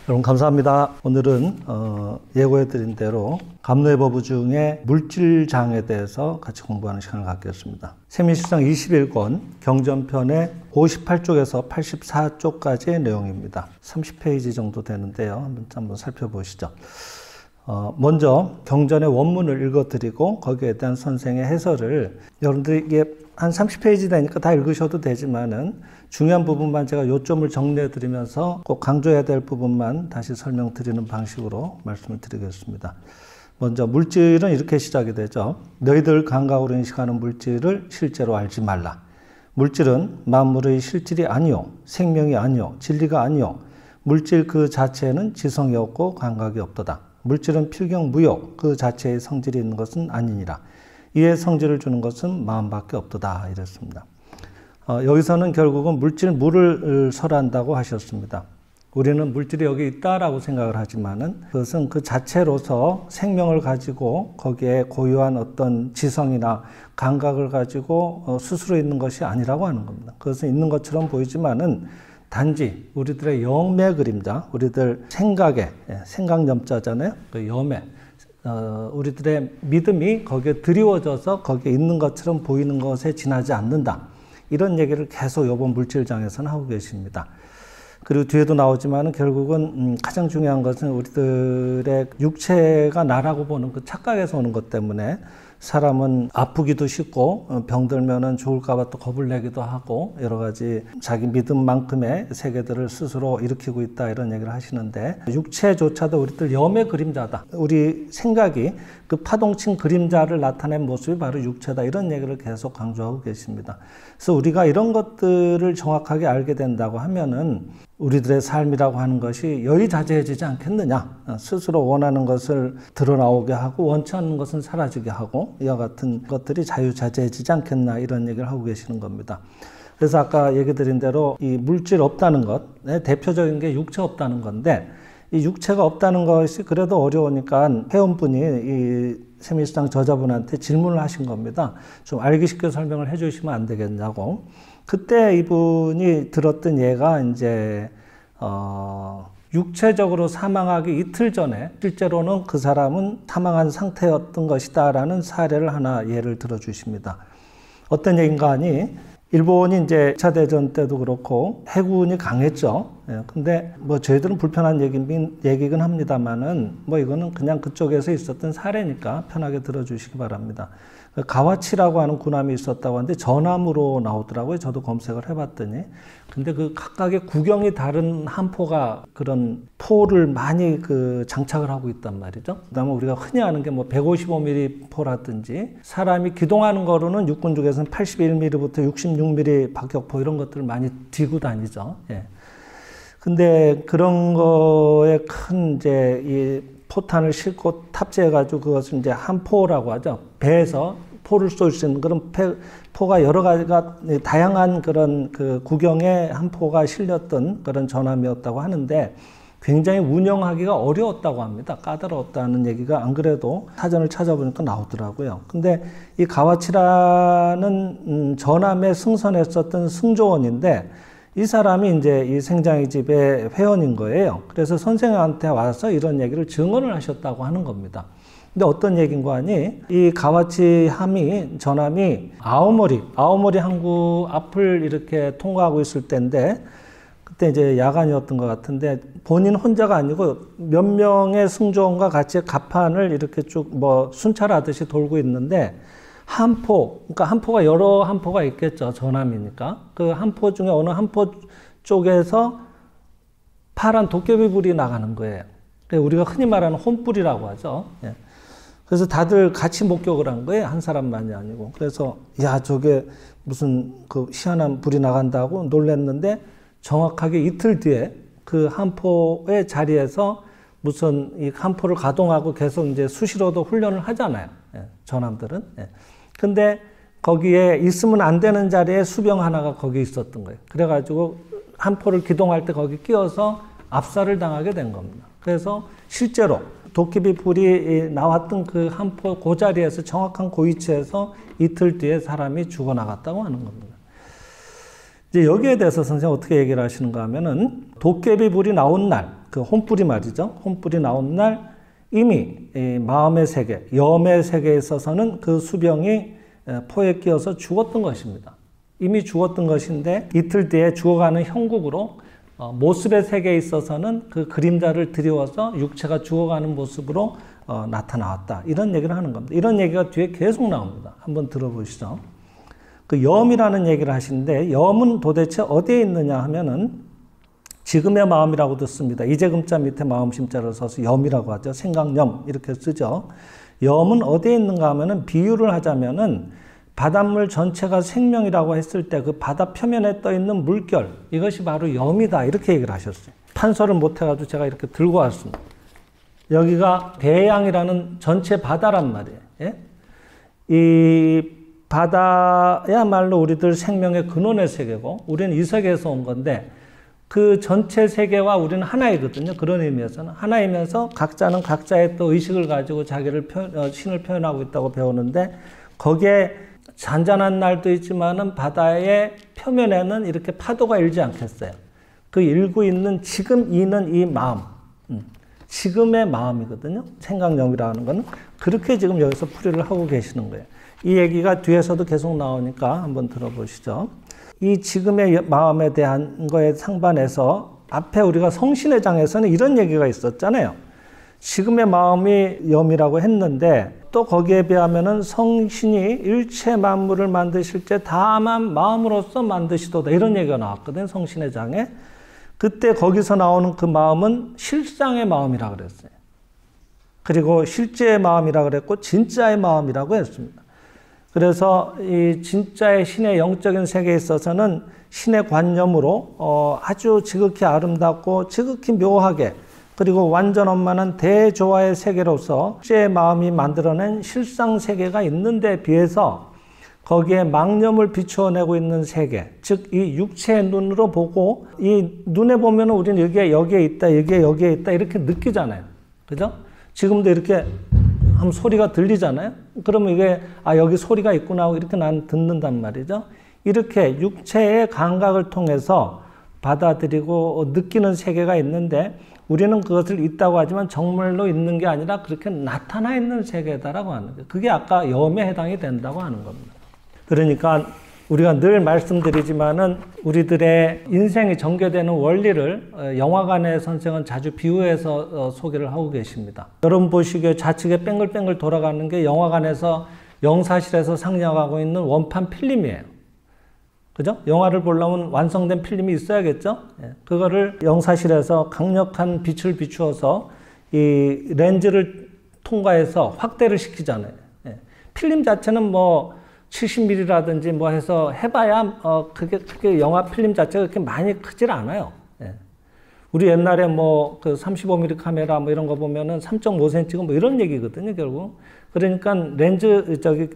여러분 감사합니다. 오늘은 예고해드린 대로 감로의법부 중에 물질장에 대해서 같이 공부하는 시간을 갖겠습니다. 세민실상 21권 경전편의 58쪽에서 84쪽까지의 내용입니다. 30페이지 정도 되는데요. 한번 살펴보시죠. 먼저 경전의 원문을 읽어드리고 거기에 대한 선생의 해설을 여러분들이 이게 한 30페이지 되니까 다 읽으셔도 되지만은 중요한 부분만 제가 요점을 정리해 드리면서 꼭 강조해야 될 부분만 다시 설명드리는 방식으로 말씀을 드리겠습니다. 먼저 물질은 이렇게 시작이 되죠. 너희들 감각으로 인식하는 물질을 실제로 알지 말라. 물질은 만물의 실질이 아니요, 생명이 아니요, 진리가 아니요, 물질 그 자체에는 지성이 없고 감각이 없도다. 물질은 필경무효, 그 자체의 성질이 있는 것은 아니니라. 이에 성질을 주는 것은 마음밖에 없도다. 이랬습니다. 여기서는 결국은 물질 물을 설한다고 하셨습니다. 우리는 물질이 여기 있다라고 생각을 하지만은 그것은 그 자체로서 생명을 가지고 거기에 고유한 어떤 지성이나 감각을 가지고 스스로 있는 것이 아니라고 하는 겁니다. 그것은 있는 것처럼 보이지만은 단지 우리들의 염의 그림자, 우리들 생각의, 생각염자잖아요. 그 염의, 우리들의 믿음이 거기에 드리워져서 거기에 있는 것처럼 보이는 것에 지나지 않는다. 이런 얘기를 계속 이번 물질장에서는 하고 계십니다. 그리고 뒤에도 나오지만 결국은 가장 중요한 것은 우리들의 육체가 나라고 보는 그 착각에서 오는 것 때문에 사람은 아프기도 쉽고 병들면은 죽을까봐 또 겁을 내기도 하고 여러 가지 자기 믿음만큼의 세계들을 스스로 일으키고 있다 이런 얘기를 하시는데 육체조차도 우리들 염의 그림자다. 우리 생각이 그 파동친 그림자를 나타낸 모습이 바로 육체다. 이런 얘기를 계속 강조하고 계십니다. 그래서 우리가 이런 것들을 정확하게 알게 된다고 하면은 우리들의 삶이라고 하는 것이 여의자재해지지 않겠느냐. 스스로 원하는 것을 드러나오게 하고 원치 않는 것은 사라지게 하고 이와 같은 것들이 자유자재해지지 않겠나 이런 얘기를 하고 계시는 겁니다. 그래서 아까 얘기 드린 대로 이 물질 없다는 것, 대표적인 게 육체 없다는 건데 이 육체가 없다는 것이 그래도 어려우니까 회원분이 이 세미수장 저자분한테 질문을 하신 겁니다. 좀 알기 쉽게 설명을 해 주시면 안 되겠냐고. 그때 이분이 들었던 예가 이제 육체적으로 사망하기 이틀 전에 실제로는 그 사람은 사망한 상태였던 것이다라는 사례를 하나 예를 들어 주십니다. 어떤 얘기인가 하니 일본이 이제 2차 대전 때도 그렇고 해군이 강했죠. 근데 뭐 저희들은 불편한 얘기긴 합니다만은 뭐 이거는 그냥 그쪽에서 있었던 사례니까 편하게 들어주시기 바랍니다. 가와치라고 하는 군함이 있었다고 하는데 전함으로 나오더라고요. 저도 검색을 해봤더니. 근데 그 각각의 구경이 다른 함포가 그런 포를 많이 장착을 하고 있단 말이죠. 그다음에 우리가 흔히 아는 게 뭐 155mm 포라든지 사람이 기동하는 거로는 육군 쪽에서는 81mm부터 66mm 박격포 이런 것들을 많이 뒤고 다니죠. 예. 근데 그런 거에 큰 이제 이 포탄을 싣고 탑재해가지고 그것을 이제 함포라고 하죠. 배에서 포를 쏠 수 있는 그런 포가 여러 가지가 다양한 그런 구경에 함포가 실렸던 그런 전함이었다고 하는데 굉장히 운영하기가 어려웠다고 합니다. 까다로웠다는 얘기가 안 그래도 사전을 찾아보니까 나오더라고요. 근데 이 가와치라는 전함에 승선했었던 승조원인데 이 사람이 이제 이 생장의 집의 회원인 거예요. 그래서 선생한테 와서 이런 얘기를 증언을 하셨다고 하는 겁니다. 근데 어떤 얘기인가 하니 이 가와치 전함이 아오모리 항구 앞을 이렇게 통과하고 있을 때인데 그때 이제 야간이었던 것 같은데 본인 혼자가 아니고 몇 명의 승조원과 같이 갑판을 이렇게 쭉 뭐 순찰하듯이 돌고 있는데 그러니까 함포가 여러 함포가 있겠죠. 전함이니까. 그 함포 중에 어느 함포 쪽에서 파란 도깨비 불이 나가는 거예요. 우리가 흔히 말하는 혼불이라고 하죠. 예. 그래서 다들 같이 목격을 한 거예요. 한 사람만이 아니고. 그래서 야 저게 무슨 희한한 불이 나간다고 놀랐는데 정확하게 이틀 뒤에 그 함포의 자리에서 무슨 이 함포를 가동하고 계속 이제 수시로도 훈련을 하잖아요. 예. 전함들은. 예. 근데 거기에 있으면 안 되는 자리에 수병 하나가 거기 있었던 거예요. 그래가지고 함포를 기동할 때 거기 끼어서 압살을 당하게 된 겁니다. 그래서 실제로 도깨비 불이 나왔던 그 함포 그 자리에서 정확한 그 위치에서 이틀 뒤에 사람이 죽어나갔다고 하는 겁니다. 이제 여기에 대해서 선생님 어떻게 얘기를 하시는가 하면은 도깨비 불이 나온 날, 그 혼불이 말이죠. 혼불이 나온 날 이미 이 마음의 세계, 염의 세계에 있어서는 그 수병이 포에 끼어서 죽었던 것입니다. 이미 죽었던 것인데 이틀 뒤에 죽어가는 형국으로 모습의 세계에 있어서는 그 그림자를 드리워서 육체가 죽어가는 모습으로 나타나왔다. 이런 얘기를 하는 겁니다. 이런 얘기가 뒤에 계속 나옵니다. 한번 들어보시죠. 그 염이라는 얘기를 하시는데 염은 도대체 어디에 있느냐 하면은 지금의 마음이라고도 씁니다. 이재금자 밑에 마음심자를 써서 염이라고 하죠. 생각염 이렇게 쓰죠. 염은 어디에 있는가 하면은 비유를 하자면은 바닷물 전체가 생명이라고 했을 때 그 바다 표면에 떠 있는 물결 이것이 바로 염이다 이렇게 얘기를 하셨어요. 판서를 못 해가지고 제가 이렇게 들고 왔습니다. 여기가 대양이라는 전체 바다란 말이에요. 예? 이 바다야말로 우리들 생명의 근원의 세계고 우리는 이 세계에서 온 건데 그 전체 세계와 우리는 하나이거든요. 그런 의미에서는 하나이면서 각자는 각자의 또 의식을 가지고 자기를 신을 표현하고 있다고 배우는데 거기에 잔잔한 날도 있지만은 바다의 표면에는 이렇게 파도가 일지 않겠어요. 그 일고 있는 지금 이는 이 마음, 지금의 마음이거든요. 생각염이라는 거는 그렇게 지금 여기서 풀이를 하고 계시는 거예요. 이 얘기가 뒤에서도 계속 나오니까 한번 들어보시죠. 이 지금의 마음에 대한 거에 상반해서 앞에 우리가 성신의 장에서는 이런 얘기가 있었잖아요. 지금의 마음이 염이라고 했는데 또 거기에 비하면은 성신이 일체 만물을 만드실 때 다만 마음으로서 만드시도다 이런 얘기가 나왔거든요. 성신의 장에. 그때 거기서 나오는 그 마음은 실상의 마음이라고 그랬어요. 그리고 실제의 마음이라고 그랬고 진짜의 마음이라고 했습니다. 그래서 이 진짜의 신의 영적인 세계에 있어서는 신의 관념으로 아주 지극히 아름답고 지극히 묘하게 그리고 완전 원만한 대조화의 세계로서 실제의 마음이 만들어낸 실상 세계가 있는데 비해서 거기에 망념을 비추어내고 있는 세계, 즉 이 육체의 눈으로 보고 이 눈에 보면 우리는 여기에 있다, 여기에 있다 이렇게 느끼잖아요. 그죠? 지금도 이렇게 하면 소리가 들리잖아요. 그러면 이게 여기 소리가 있구나 하고 이렇게 난 듣는단 말이죠. 이렇게 육체의 감각을 통해서 받아들이고 느끼는 세계가 있는데 우리는 그것을 있다고 하지만 정말로 있는 게 아니라 그렇게 나타나 있는 세계다라고 하는 거예요. 그게 아까 염에 해당이 된다고 하는 겁니다. 그러니까 우리가 늘 말씀드리지만은 우리들의 인생이 전개되는 원리를 영화관의 선생은 자주 비유해서 소개를 하고 계십니다. 여러분 보시기에 좌측에 뺑글뺑글 돌아가는 게 영화관에서 영사실에서 상영하고 있는 원판 필름이에요. 그죠? 영화를 보려면 완성된 필름이 있어야겠죠? 그거를 영사실에서 강력한 빛을 비추어서 이 렌즈를 통과해서 확대를 시키잖아요. 필름 자체는 뭐 70mm라든지 뭐 해서 해봐야 그게 영화 필름 자체가 그렇게 많이 크질 않아요. 우리 옛날에 뭐 그 35mm 카메라 뭐 이런 거 보면은 3.5cm 뭐 이런 얘기거든요, 결국. 그러니까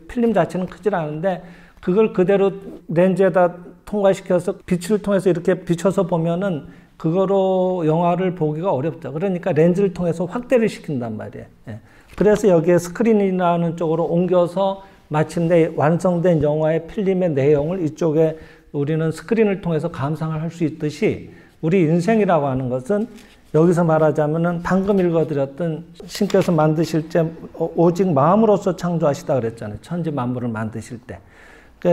필름 자체는 크질 않은데 그걸 그대로 렌즈에다 통과시켜서 빛을 통해서 이렇게 비춰서 보면은 그거로 영화를 보기가 어렵죠. 그러니까 렌즈를 통해서 확대를 시킨단 말이에요. 그래서 여기에 스크린이라는 쪽으로 옮겨서 마침내 완성된 영화의 필름의 내용을 이쪽에 우리는 스크린을 통해서 감상을 할 수 있듯이 우리 인생이라고 하는 것은 여기서 말하자면은 방금 읽어드렸던 신께서 만드실 때 오직 마음으로서 창조하시다 그랬잖아요. 천지 만물을 만드실 때.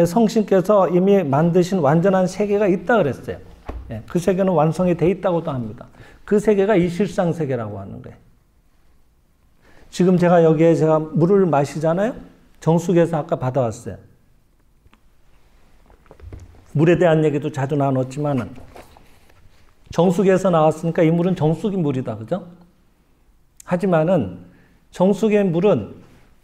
성신께서 이미 만드신 완전한 세계가 있다 그랬어요. 그 세계는 완성이 돼 있다고도 합니다. 그 세계가 이 실상 세계라고 하는 거예요. 지금 제가 여기에 물을 마시잖아요. 정수기에서 아까 받아왔어요. 물에 대한 얘기도 자주 나눴지만은 정수기에서 나왔으니까 이 물은 정수기 물이다. 그죠? 하지만은 정수기의 물은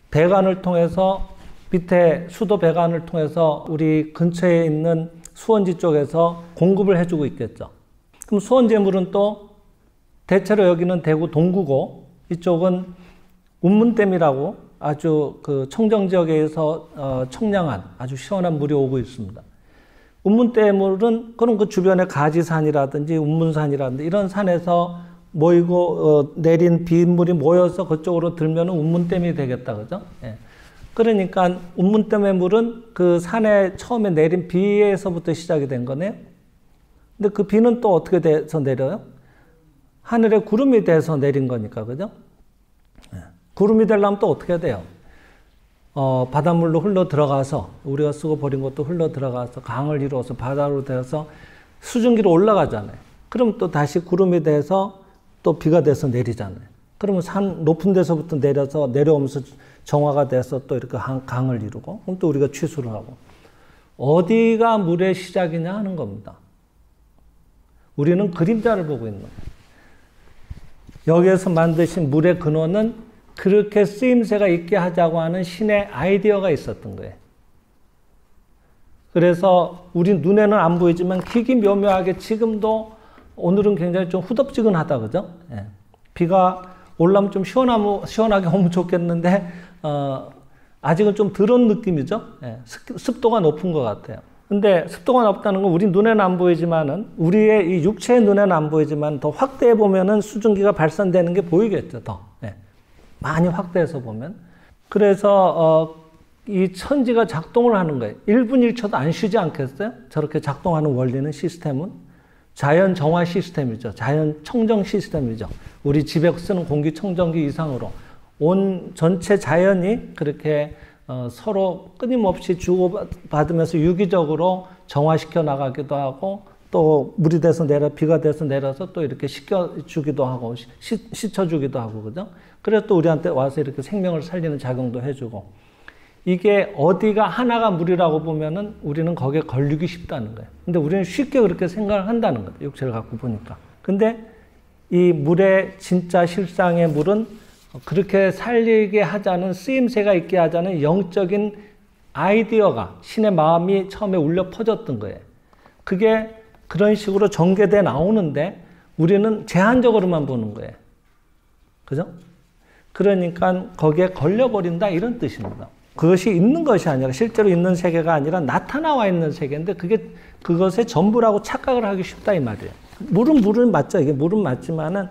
배관을 통해서 밑에 수도 배관을 통해서 우리 근처에 있는 수원지 쪽에서 공급을 해주고 있겠죠. 그럼 수원지의 물은 또 대체로 여기는 대구 동구고 이쪽은 운문댐이라고 아주 그 청정 지역에서 청량한 아주 시원한 물이 오고 있습니다. 운문댐 물은 그럼 그 주변에 가지산이라든지 운문산이라든지 이런 산에서 모이고 내린 빗물이 모여서 그쪽으로 들면 운문댐이 되겠다, 그죠? 그러니까 운문댐의 물은 그 산에 처음에 내린 비에서부터 시작이 된 거네요. 근데 그 비는 또 어떻게 돼서 내려요? 하늘에 구름이 돼서 내린 거니까, 그죠? 구름이 되려면 또 어떻게 돼요? 바닷물로 흘러 들어가서, 우리가 쓰고 버린 것도 흘러 들어가서 강을 이루어서 바다로 되어서 수증기로 올라가잖아요. 그럼 또 다시 구름이 돼서 또 비가 돼서 내리잖아요. 그러면 산 높은 데서부터 내려서 내려오면서 정화가 돼서 또 이렇게 강을 이루고, 그럼 또 우리가 취수를 하고. 어디가 물의 시작이냐 하는 겁니다. 우리는 그림자를 보고 있는 거예요. 여기에서 만드신 물의 근원은 그렇게 쓰임새가 있게 하자고 하는 신의 아이디어가 있었던 거예요. 그래서 우리 눈에는 안 보이지만 기기묘묘하게 지금도 오늘은 굉장히 좀 후덥지근하다, 그죠? 예. 비가 올라면 좀 시원하게 오면 좋겠는데, 아직은 좀 덜한 느낌이죠? 예. 습도가 높은 것 같아요. 근데 습도가 높다는 건 우리 눈에는 안 보이지만은, 우리의 이 육체의 눈에는 안 보이지만 더 확대해 보면은 수증기가 발산되는 게 보이겠죠, 더. 예. 많이 확대해서 보면. 그래서, 이 천지가 작동을 하는 거예요. 1분 1초도 안 쉬지 않겠어요? 저렇게 작동하는 원리는, 시스템은. 자연 정화 시스템이죠. 자연 청정 시스템이죠. 우리 집에 쓰는 공기청정기 이상으로 온 전체 자연이 그렇게 서로 끊임없이 주고받으면서 유기적으로 정화시켜 나가기도 하고, 또 물이 돼서 비가 돼서 내려서 또 이렇게 식혀주기도 하고, 씻어주기도 하고, 그죠? 그래서 또 우리한테 와서 이렇게 생명을 살리는 작용도 해주고, 이게 어디가 하나가 물이라고 보면은 우리는 거기에 걸리기 쉽다는 거예요. 근데 우리는 쉽게 그렇게 생각을 한다는 거예요. 육체를 갖고 보니까. 근데 이 물의 진짜 실상의 물은 그렇게 살리게 하자는, 쓰임새가 있게 하자는 영적인 아이디어가, 신의 마음이 처음에 울려 퍼졌던 거예요. 그게 그런 식으로 전개돼 나오는데 우리는 제한적으로만 보는 거예요. 그죠? 그러니까 거기에 걸려버린다, 이런 뜻입니다. 그것이 있는 것이 아니라, 실제로 있는 세계가 아니라 나타나와 있는 세계인데 그것의 전부라고 착각을 하기 쉽다, 이 말이에요. 물은 맞죠. 이게 물은 맞지만은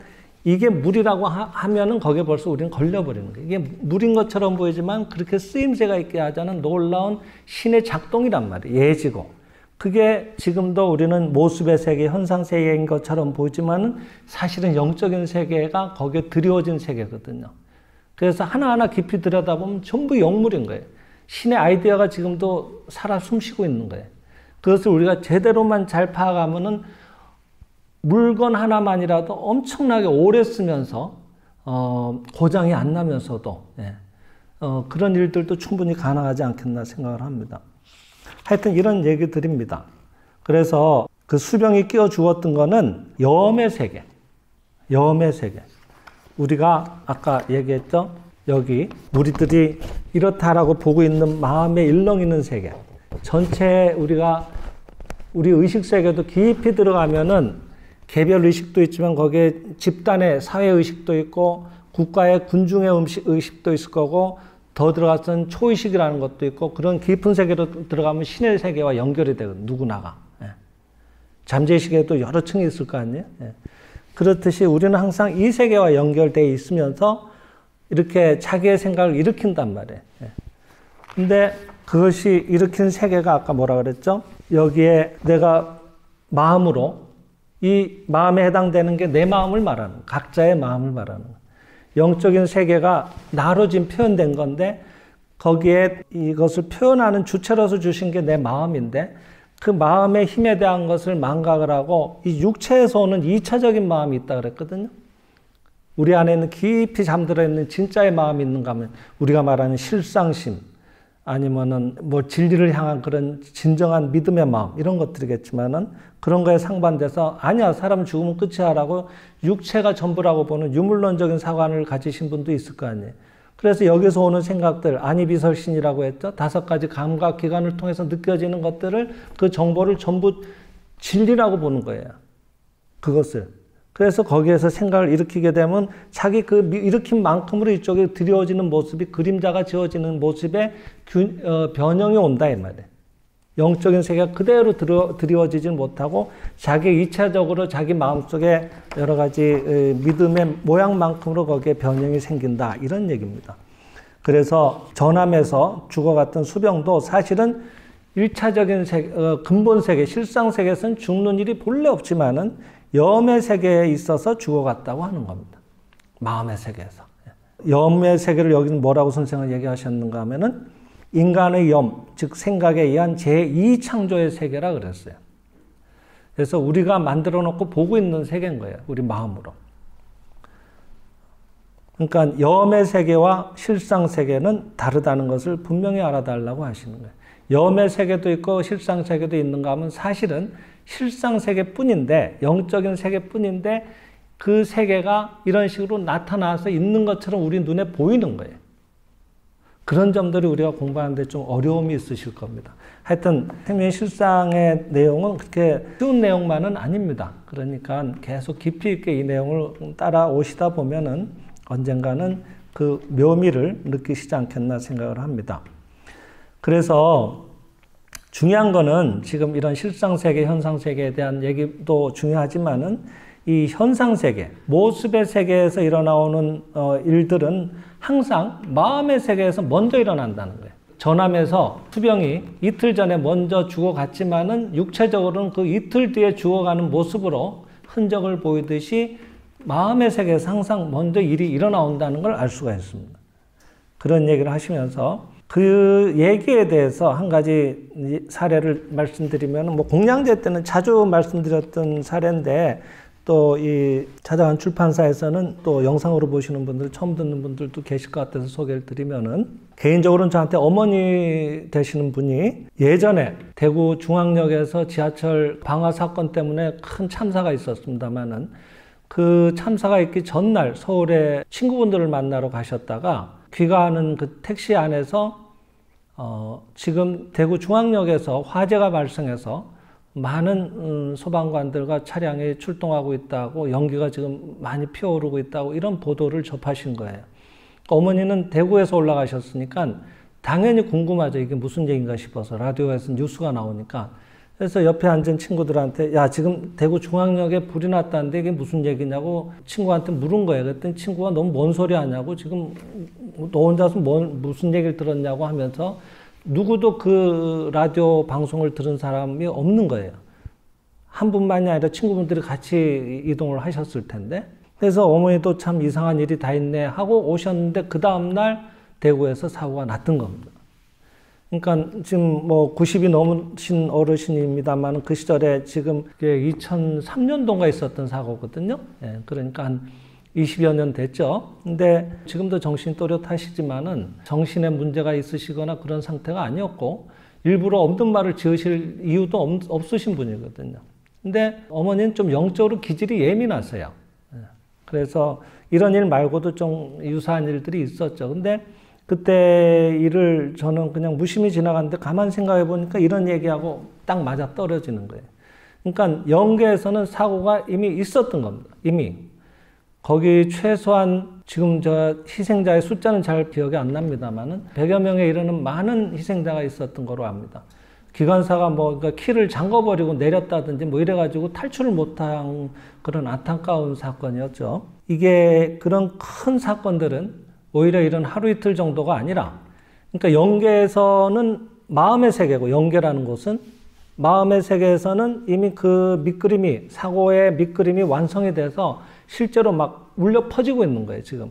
이게 물이라고 하면은 거기에 벌써 우리는 걸려버리는 거예요. 이게 물인 것처럼 보이지만 그렇게 쓰임새가 있게 하자는 놀라운 신의 작동이란 말이에요. 예지고. 그게 지금도 우리는 모습의 세계, 현상 세계인 것처럼 보이지만은 사실은 영적인 세계가 거기에 드리워진 세계거든요. 그래서 하나하나 깊이 들여다보면 전부 영물인 거예요. 신의 아이디어가 지금도 살아 숨쉬고 있는 거예요. 그것을 우리가 제대로만 잘 파악하면은 물건 하나만이라도 엄청나게 오래 쓰면서 고장이 안 나면서도 그런 일들도 충분히 가능하지 않겠나 생각을 합니다. 하여튼 이런 얘기 드립니다. 그래서 그 수병이 끼워 주었던 거는 여음의 세계. 여음의 세계. 우리가 아까 얘기했죠? 여기 우리들이 이렇다라고 보고 있는 마음에 일렁이는 세계. 전체 우리 의식 세계도 깊이 들어가면은 개별 의식도 있지만 거기에 집단의 사회 의식도 있고 국가의 군중의 의식도 있을 거고, 더 들어가서는 초의식이라는 것도 있고, 그런 깊은 세계로 들어가면 신의 세계와 연결이 되거든요. 누구나가. 잠재의식에도 여러 층이 있을 거 아니에요? 그렇듯이 우리는 항상 이 세계와 연결되어 있으면서 이렇게 자기의 생각을 일으킨단 말이에요. 근데 그것이 일으킨 세계가 아까 뭐라 그랬죠? 여기에 내가 마음으로, 이 마음에 해당되는 게 내 마음을 말하는 거예요. 각자의 마음을 말하는 거예요. 영적인 세계가 나로 지금 표현된 건데 거기에 이것을 표현하는 주체로서 주신 게 내 마음인데, 그 마음의 힘에 대한 것을 망각을 하고 이 육체에서 오는 2차적인 마음이 있다 그랬거든요. 우리 안에는 깊이 잠들어 있는 진짜의 마음이 있는가 하면 우리가 말하는 실상심, 아니면은 뭐 진리를 향한 그런 진정한 믿음의 마음, 이런 것들이겠지만은 그런 거에 상반돼서 아니야, 사람 죽으면 끝이야라고 육체가 전부라고 보는 유물론적인 사관을 가지신 분도 있을 거 아니에요. 그래서 여기서 오는 생각들, 안이비설신이라고 했죠. 5가지 감각 기관을 통해서 느껴지는 것들을, 그 정보를 전부 진리라고 보는 거예요. 그것을. 그래서 거기에서 생각을 일으키게 되면 자기 그 일으킨 만큼으로 이쪽에 드리워지는 모습이, 그림자가 지어지는 모습에 변형이 온다, 이 말이에요. 영적인 세계가 그대로 드리워지지 못하고 자기 2차적으로 자기 마음속에 여러 가지 믿음의 모양만큼으로 거기에 변형이 생긴다, 이런 얘기입니다. 그래서 전함에서 죽어갔던 수병도 사실은 1차적인 세계, 근본 세계, 실상 세계에서는 죽는 일이 본래 없지만은 염의 세계에 있어서 죽어갔다고 하는 겁니다. 마음의 세계에서. 염의 세계를 여기는 뭐라고 선생은 얘기하셨는가 하면은 인간의 염, 즉 생각에 의한 제2창조의 세계라 그랬어요. 그래서 우리가 만들어 놓고 보고 있는 세계인 거예요. 우리 마음으로. 그러니까 염의 세계와 실상 세계는 다르다는 것을 분명히 알아달라고 하시는 거예요. 염의 세계도 있고 실상 세계도 있는가 하면 사실은 실상 세계뿐인데, 영적인 세계뿐인데 그 세계가 이런 식으로 나타나서 있는 것처럼 우리 눈에 보이는 거예요. 그런 점들이 우리가 공부하는데 좀 어려움이 있으실 겁니다. 하여튼 생명의 실상의 내용은 그렇게 쉬운 내용만은 아닙니다. 그러니까 계속 깊이 있게 이 내용을 따라오시다 보면은 언젠가는 그 묘미를 느끼시지 않겠나 생각을 합니다. 그래서 중요한 거는 지금 이런 실상세계, 현상세계에 대한 얘기도 중요하지만은 이 현상세계, 모습의 세계에서 일어나오는 일들은 항상 마음의 세계에서 먼저 일어난다는 거예요. 전암에서 수병이 이틀 전에 먼저 죽어갔지만은 육체적으로는 그 이틀 뒤에 죽어가는 모습으로 흔적을 보이듯이 마음의 세계에서 항상 먼저 일이 일어나온다는 걸 알 수가 있습니다. 그런 얘기를 하시면서 그 얘기에 대해서 한 가지 사례를 말씀드리면, 뭐 공양제 때는 자주 말씀드렸던 사례인데 또 이 찾아간 출판사에서는 또 영상으로 보시는 분들, 처음 듣는 분들도 계실 것 같아서 소개를 드리면은, 개인적으로는 저한테 어머니 되시는 분이 예전에 대구 중앙역에서 지하철 방화 사건 때문에 큰 참사가 있었습니다만은 그 참사가 있기 전날 서울에 친구분들을 만나러 가셨다가 귀가하는 그 택시 안에서 지금 대구 중앙역에서 화재가 발생해서 많은 소방관들과 차량이 출동하고 있다고, 연기가 지금 많이 피어오르고 있다고 이런 보도를 접하신 거예요. 어머니는 대구에서 올라가셨으니까 당연히 궁금하죠. 이게 무슨 얘기인가 싶어서 라디오에서 뉴스가 나오니까. 그래서 옆에 앉은 친구들한테 야, 지금 대구 중앙역에 불이 났다는데 이게 무슨 얘기냐고 친구한테 물은 거예요. 그랬더니 친구가 너무 뭔 소리 하냐고, 지금 너 혼자서 무슨 얘기를 들었냐고 하면서 누구도 그 라디오 방송을 들은 사람이 없는 거예요. 한 분만이 아니라 친구분들이 같이 이동을 하셨을 텐데. 그래서 어머니도 참 이상한 일이 다 있네 하고 오셨는데 그 다음날 대구에서 사고가 났던 겁니다. 그러니까 지금 뭐 90이 넘으신 어르신입니다만 그 시절에 지금 2003년도인가 있었던 사고거든요. 예, 그러니까 한 20여 년 됐죠. 근데 지금도 정신이 또렷하시지만은 정신에 문제가 있으시거나 그런 상태가 아니었고 일부러 없는 말을 지으실 이유도 없으신 분이거든요. 근데 어머니는 좀 영적으로 기질이 예민하세요. 그래서 이런 일 말고도 좀 유사한 일들이 있었죠. 근데 그때 일을 저는 그냥 무심히 지나갔는데 가만 생각해 보니까 이런 얘기하고 딱 맞아 떨어지는 거예요. 그러니까 영계에서는 사고가 이미 있었던 겁니다. 이미. 거기 최소한 지금 저 희생자의 숫자는 잘 기억이 안 납니다만은 100여 명에 이르는 많은 희생자가 있었던 거로 압니다. 기관사가 뭐 그러니까 키를 잠궈버리고 내렸다든지 뭐 이래가지고 탈출을 못한 그런 안타까운 사건이었죠. 이게 그런 큰 사건들은 오히려 이런 하루 이틀 정도가 아니라, 그러니까 영계에서는 마음의 세계고, 영계라는 곳은 마음의 세계에서는 이미 그 밑그림이, 사고의 밑그림이 완성이 돼서 실제로 막 울려 퍼지고 있는 거예요, 지금.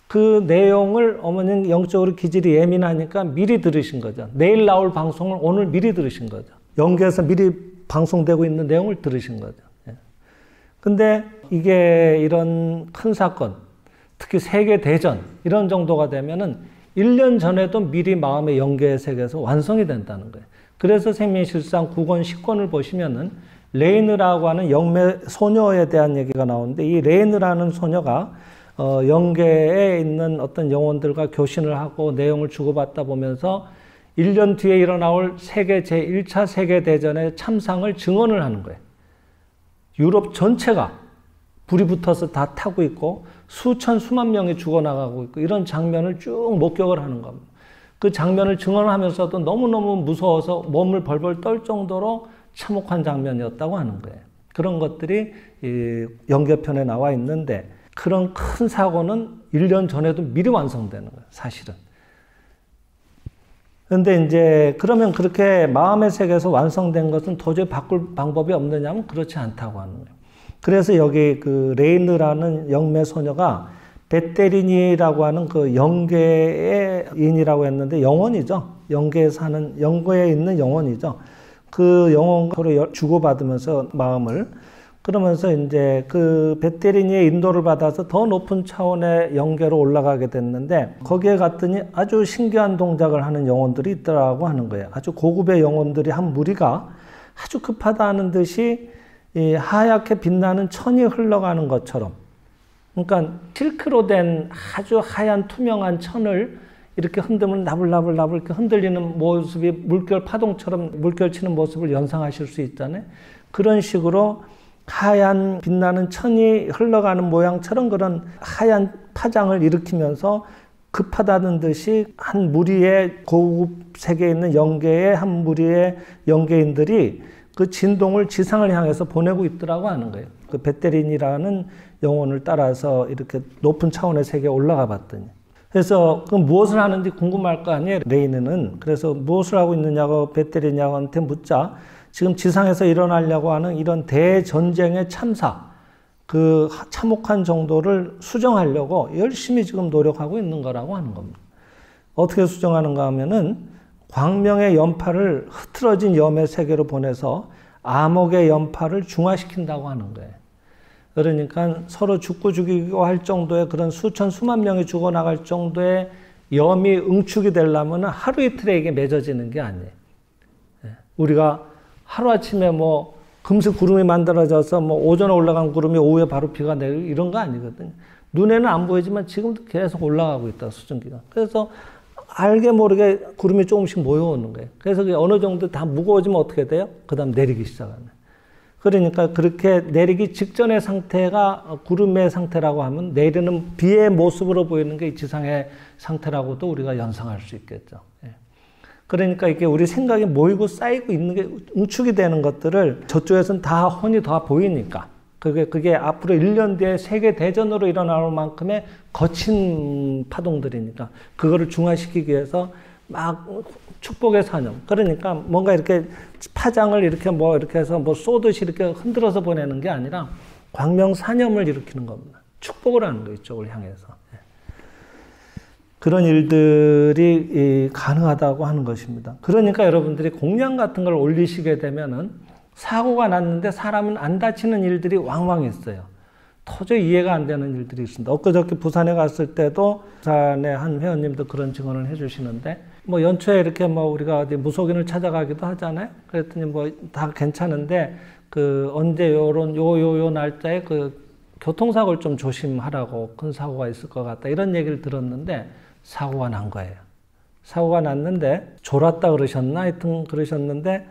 그 내용을 어머니는 영적으로 기질이 예민하니까 미리 들으신 거죠. 내일 나올 방송을 오늘 미리 들으신 거죠. 영계에서 미리 방송되고 있는 내용을 들으신 거죠. 근데 이게 이런 큰 사건, 특히 세계대전 이런 정도가 되면은 1년 전에도 미리 마음의 영계의 세계에서 완성이 된다는 거예요. 그래서 생명실상 9권, 10권을 보시면은 레이느라고 하는 영매 소녀에 대한 얘기가 나오는데, 이 레이느라는 소녀가 영계에 있는 어떤 영혼들과 교신을 하고 내용을 주고받다 보면서 1년 뒤에 일어나올 세계 제1차 세계대전의 참상을 증언을 하는 거예요. 유럽 전체가 불이 붙어서 다 타고 있고 수천 수만 명이 죽어나가고 있고 이런 장면을 쭉 목격을 하는 겁니다. 그 장면을 증언하면서도 너무너무 무서워서 몸을 벌벌 떨 정도로 참혹한 장면이었다고 하는 거예요. 그런 것들이 이 영계편에 나와 있는데, 그런 큰 사고는 1년 전에도 미리 완성되는 거예요, 사실은. 그런데 이제 그러면 그렇게 마음의 세계에서 완성된 것은 도저히 바꿀 방법이 없느냐면 그렇지 않다고 하는 거예요. 그래서 여기 그 레이느라는 영매 소녀가 베테리니라고 하는 그 영계의 인이라고 했는데 영혼이죠. 영계에 사는, 영계에 있는 영혼이죠. 그 영혼과 서로 주고받으면서 마음을, 그러면서 이제 그 베테리니의 인도를 받아서 더 높은 차원의 영계로 올라가게 됐는데, 거기에 갔더니 아주 신기한 동작을 하는 영혼들이 있더라고 하는 거예요. 아주 고급의 영혼들이 한 무리가 아주 급하다는 듯이 이 하얗게 빛나는 천이 흘러가는 것처럼, 그러니까 실크로 된 아주 하얀 투명한 천을 이렇게 흔들면 나불나불 이렇게 흔들리는 모습이 물결 파동처럼 물결 치는 모습을 연상하실 수 있잖아요. 그런 식으로 하얀 빛나는 천이 흘러가는 모양처럼 그런 하얀 파장을 일으키면서 급하다는 듯이 한 무리의 고급 세계에 있는 영계의 한 무리의 영계인들이 그 진동을 지상을 향해서 보내고 있더라고 하는 거예요. 그 베테린이라는 영혼을 따라서 이렇게 높은 차원의 세계에 올라가 봤더니. 그래서 그 무엇을 하는지 궁금할 거 아니에요, 레이느는. 그래서 무엇을 하고 있느냐고 베테린이한테 묻자, 지금 지상에서 일어나려고 하는 이런 대전쟁의 참사, 그 참혹한 정도를 수정하려고 열심히 지금 노력하고 있는 거라고 하는 겁니다. 어떻게 수정하는가 하면은 광명의 연파를 흐트러진 염의 세계로 보내서 암흑의 연파를 중화시킨다고 하는 거예요. 그러니까 서로 죽고 죽이고 할 정도의 그런 수천 수만 명이 죽어나갈 정도의 염이 응축이 되려면 하루 이틀에 이게 맺어지는 게 아니에요. 우리가 하루아침에 뭐 금세 구름이 만들어져서 뭐 오전에 올라간 구름이 오후에 바로 비가 내리고 이런 거 아니거든요. 눈에는 안 보이지만 지금도 계속 올라가고 있다, 수증기가. 그래서 알게 모르게 구름이 조금씩 모여오는 거예요. 그래서 어느 정도 다 무거워지면 어떻게 돼요? 그 다음 내리기 시작하는. 그러니까 그렇게 내리기 직전의 상태가 구름의 상태라고 하면 내리는 비의 모습으로 보이는 게 지상의 상태라고도 우리가 연상할 수 있겠죠. 그러니까 이게 우리 생각이 모이고 쌓이고 있는 게 응축이 되는 것들을 저쪽에서는 다 훤히 다 보이니까 그게 앞으로 1년 뒤에 세계 대전으로 일어날 만큼의 거친 파동들이니까 그거를 중화시키기 위해서 막 축복의 사념. 그러니까 뭔가 이렇게 파장을 이렇게 이렇게 해서 쏘듯이 이렇게 흔들어서 보내는 게 아니라 광명 사념을 일으키는 겁니다. 축복을 하는 거예요, 이쪽을 향해서. 그런 일들이 가능하다고 하는 것입니다. 그러니까 여러분들이 공양 같은 걸 올리시게 되면은 사고가 났는데 사람은 안 다치는 일들이 왕왕 있어요. 도저히 이해가 안 되는 일들이 있습니다. 엊그저께 부산에 갔을 때도 부산의 한 회원님도 그런 증언을 해주시는데 연초에 이렇게 우리가 어디 무속인을 찾아가기도 하잖아요. 그랬더니 다 괜찮은데 언제 요 날짜에 교통사고를 좀 조심하라고 큰 사고가 있을 것 같다 이런 얘기를 들었는데 사고가 난 거예요. 사고가 났는데 졸았다 그러셨나 하여튼 그러셨는데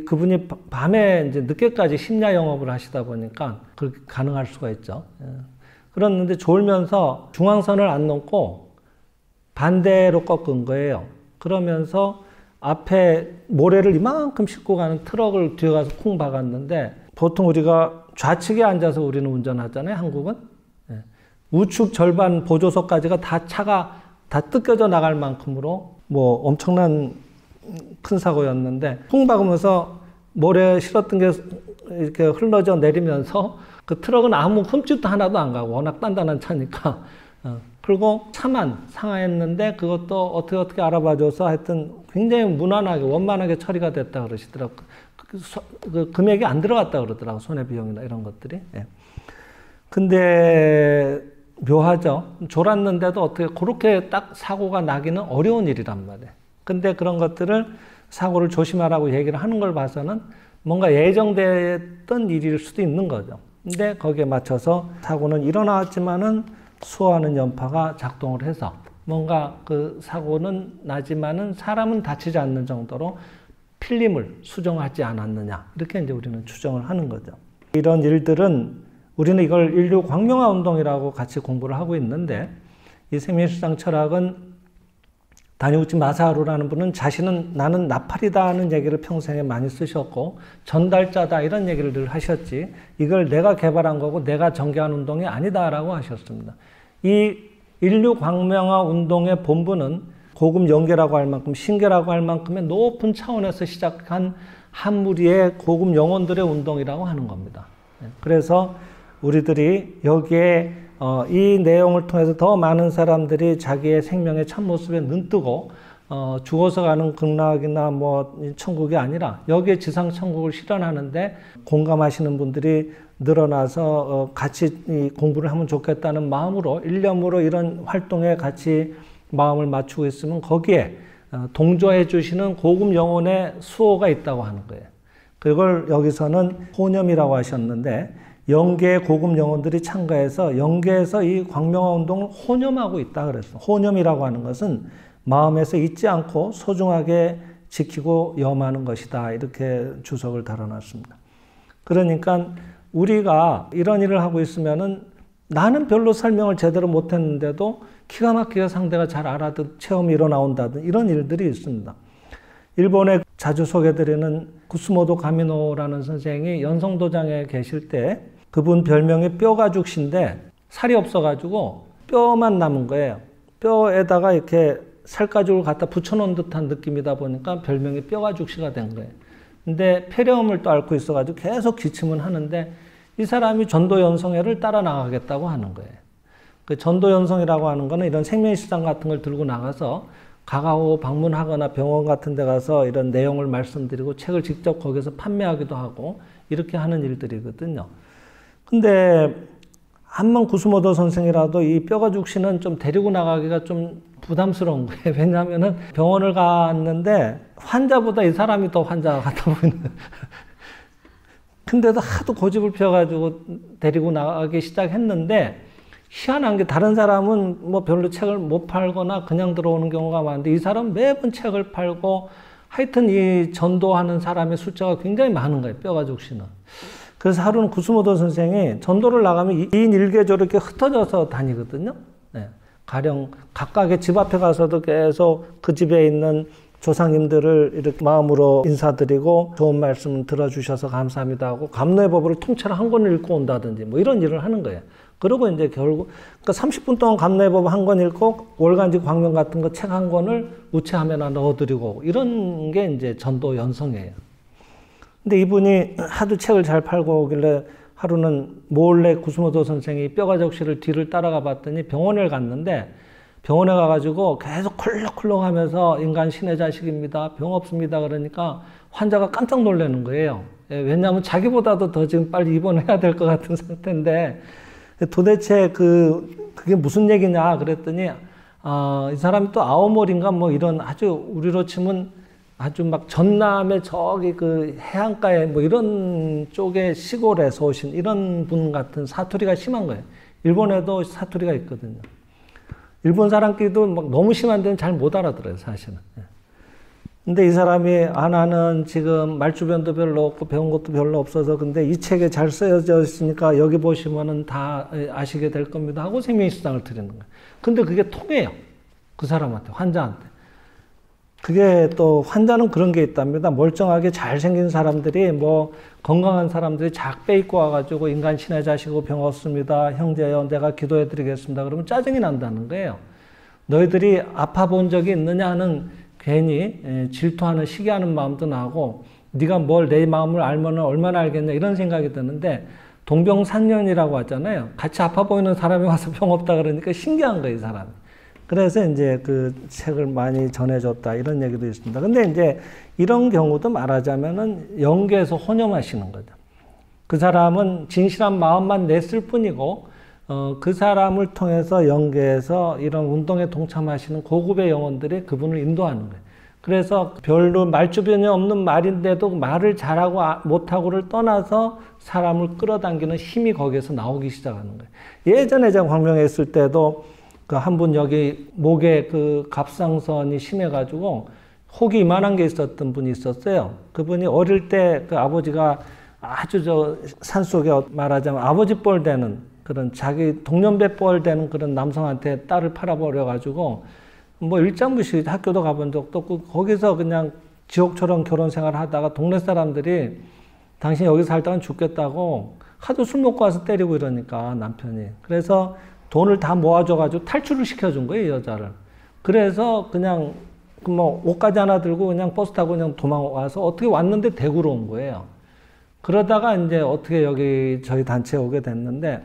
그분이 밤에 이제 늦게까지 심야 영업을 하시다 보니까 그렇게 가능할 수가 있죠. 그랬는데 졸면서 중앙선을 안 넘고 반대로 꺾은 거예요. 그러면서 앞에 모래를 이만큼 싣고 가는 트럭을 뒤에 가서 쿵 박았는데 보통 우리가 좌측에 앉아서 우리는 운전하잖아요, 한국은. 우측 절반 보조석까지가 다 차가 다 뜯겨져 나갈 만큼으로 엄청난 큰 사고였는데 쿵 박으면서 모래 실었던 게 이렇게 흘러져 내리면서 그 트럭은 아무 흠집도 하나도 안 가고 워낙 단단한 차니까 그리고 차만 상하였는데 그것도 어떻게 알아봐줘서 하여튼 굉장히 무난하게 원만하게 처리가 됐다 그러시더라고요. 그 금액이 안 들어갔다 그러더라고요. 손해비용이나 이런 것들이. 근데 묘하죠. 졸았는데도 어떻게 그렇게 딱 사고가 나기는 어려운 일이란 말이에요. 근데 그런 것들을 사고를 조심하라고 얘기를 하는 걸 봐서는 뭔가 예정됐던 일일 수도 있는 거죠. 근데 거기에 맞춰서 사고는 일어났지만은 수호하는 연파가 작동을 해서 뭔가 그 사고는 나지만은 사람은 다치지 않는 정도로 필름을 수정하지 않았느냐. 이렇게 이제 우리는 추정을 하는 거죠. 이런 일들은 우리는 이걸 인류 광명화 운동이라고 같이 공부를 하고 있는데 이 세미일상 철학은 다니우치 마사하루라는 분은 자신은 나는 나팔이다는 얘기를 평생에 많이 쓰셨고 전달자다 이런 얘기를 늘 하셨지 이걸 내가 개발한 거고 내가 전개한 운동이 아니다라고 하셨습니다. 이 인류 광명화 운동의 본부는 고급 영계라고 할 만큼 신계라고 할 만큼의 높은 차원에서 시작한 한 무리의 고급 영혼들의 운동이라고 하는 겁니다. 그래서 우리들이 여기에 이 내용을 통해서 더 많은 사람들이 자기의 생명의 참모습에 눈뜨고 죽어서 가는 극락이나 뭐 천국이 아니라 여기에 지상 천국을 실현하는데 공감하시는 분들이 늘어나서 같이 이 공부를 하면 좋겠다는 마음으로 일념으로 이런 활동에 같이 마음을 맞추고 있으면 거기에 동조해 주시는 고급 영혼의 수호가 있다고 하는 거예요. 그걸 여기서는 호념이라고 하셨는데 영계의 고급 영혼들이 참가해서 영계에서 이 광명화 운동을 호념하고 있다 그랬어요. 호념이라고 하는 것은 마음에서 잊지 않고 소중하게 지키고 염하는 것이다. 이렇게 주석을 달아놨습니다. 그러니까 우리가 이런 일을 하고 있으면은 나는 별로 설명을 제대로 못했는데도 기가 막히게 상대가 잘 알아듣 체험이 일어나온다든 이런 일들이 있습니다. 일본에 자주 소개드리는 구스모도 가미노라는 선생이 연성도장에 계실 때 그분 별명이 뼈가죽신데 살이 없어가지고 뼈만 남은 거예요. 뼈에다가 이렇게 살가죽을 갖다 붙여놓은 듯한 느낌이다 보니까 별명이 뼈가죽씨가 된 거예요. 근데 폐렴을 또 앓고 있어가지고 계속 기침은 하는데 이 사람이 전도연성회를 따라 나가겠다고 하는 거예요. 그 전도연성이라고 하는 거는 이런 생명시장 같은 걸 들고 나가서 가가오 방문하거나 병원 같은 데 가서 이런 내용을 말씀드리고 책을 직접 거기서 판매하기도 하고 이렇게 하는 일들이거든요. 근데 한번 구스모도 선생이라도 이 뼈가죽씨는 좀 데리고 나가기가 좀 부담스러운 거예요. 왜냐하면은 병원을 갔는데 환자보다 이 사람이 더 환자 같아 보이는. 근데도 하도 고집을 펴가지고 데리고 나가기 시작했는데 희한한 게 다른 사람은 뭐 별로 책을 못 팔거나 그냥 들어오는 경우가 많은데 이 사람은 매번 책을 팔고 하여튼 이 전도하는 사람의 숫자가 굉장히 많은 거예요. 뼈가죽씨는. 그래서 하루는 구스모도 선생이 전도를 나가면 2인 1개조로 이렇게 흩어져서 다니거든요. 네. 가령 각각의 집 앞에 가서도 계속 그 집에 있는 조상님들을 이렇게 마음으로 인사드리고 좋은 말씀 들어주셔서 감사합니다 하고 감로의법을 통째로 한 권을 읽고 온다든지 뭐 이런 일을 하는 거예요. 그리고 이제 결국 그러니까 30분 동안 감로의법 한 권 읽고 월간지 광명 같은 거 책 한 권을 우체함에나 넣어드리고 이런 게 이제 전도 연성이에요. 근데 이분이 하도 책을 잘 팔고 오길래 하루는 몰래 구스모도 선생이 뼈가죽씨를 뒤를 따라가 봤더니 병원을 갔는데 병원에 가가지고 계속 콜록콜록 하면서 인간 신의 자식입니다. 병 없습니다. 그러니까 환자가 깜짝 놀라는 거예요. 왜냐하면 자기보다도 더 지금 빨리 입원해야 될 것 같은 상태인데 도대체 그게 무슨 얘기냐 그랬더니 이 사람이 또 아오모리인가 뭐 이런 아주 우리로 치면 아주 막 전남의 저기 그 해안가에 뭐 이런 쪽에 시골에서 오신 이런 분 같은 사투리가 심한 거예요. 일본에도 사투리가 있거든요. 일본 사람끼리도 막 너무 심한 데는 잘 못 알아들어요, 사실은. 근데 이 사람이 나는 지금 말주변도 별로 없고 배운 것도 별로 없어서 근데 이 책에 잘 쓰여져 있으니까 여기 보시면은 다 아시게 될 겁니다 하고 생명시장을 드리는 거예요. 근데 그게 통해요. 그 사람한테, 환자한테. 그게 또 환자는 그런 게 있답니다. 멀쩡하게 잘생긴 사람들이 뭐 건강한 사람들이 작배 입고 와가지고 인간 신의 자식이고 병 없습니다. 형제여 내가 기도해 드리겠습니다. 그러면 짜증이 난다는 거예요. 너희들이 아파 본 적이 있느냐 하는 괜히 질투하는 시기하는 마음도 나고 네가 뭘 내 마음을 알면 얼마나 알겠냐 이런 생각이 드는데 동병상련이라고 하잖아요. 같이 아파 보이는 사람이 와서 병 없다 그러니까 신기한 거예요, 이 사람이. 그래서 이제 그 책을 많이 전해줬다 이런 얘기도 있습니다. 근데 이제 이런 경우도 말하자면은 영계에서 혼념하시는 거죠. 그 사람은 진실한 마음만 냈을 뿐이고 그 사람을 통해서 영계에서 이런 운동에 동참하시는 고급의 영혼들이 그분을 인도하는 거예요. 그래서 별로 말주변이 없는 말인데도 말을 잘하고 못하고를 떠나서 사람을 끌어당기는 힘이 거기에서 나오기 시작하는 거예요. 예전에 제가 광명에 있을 때도 그 한 분 여기 목에 그 갑상선이 심해가지고 혹이 이만한 게 있었던 분이 있었어요. 그분이 어릴 때 그 아버지가 아주 저 산속에 말하자면 아버지 뻘 되는 그런 자기 동년배 뻘 되는 그런 남성한테 딸을 팔아버려가지고 뭐 일장부시 학교도 가본 적도 없고 거기서 그냥 지옥처럼 결혼 생활을 하다가 동네 사람들이 당신 여기 살다간 죽겠다고 하도 술 먹고 와서 때리고 이러니까 남편이. 그래서 돈을 다 모아줘가지고 탈출을 시켜준 거예요, 여자를. 그래서 그냥 뭐 옷까지 하나 들고 그냥 버스 타고 그냥 도망와서 어떻게 왔는데 대구로 온 거예요. 그러다가 이제 어떻게 여기 저희 단체에 오게 됐는데,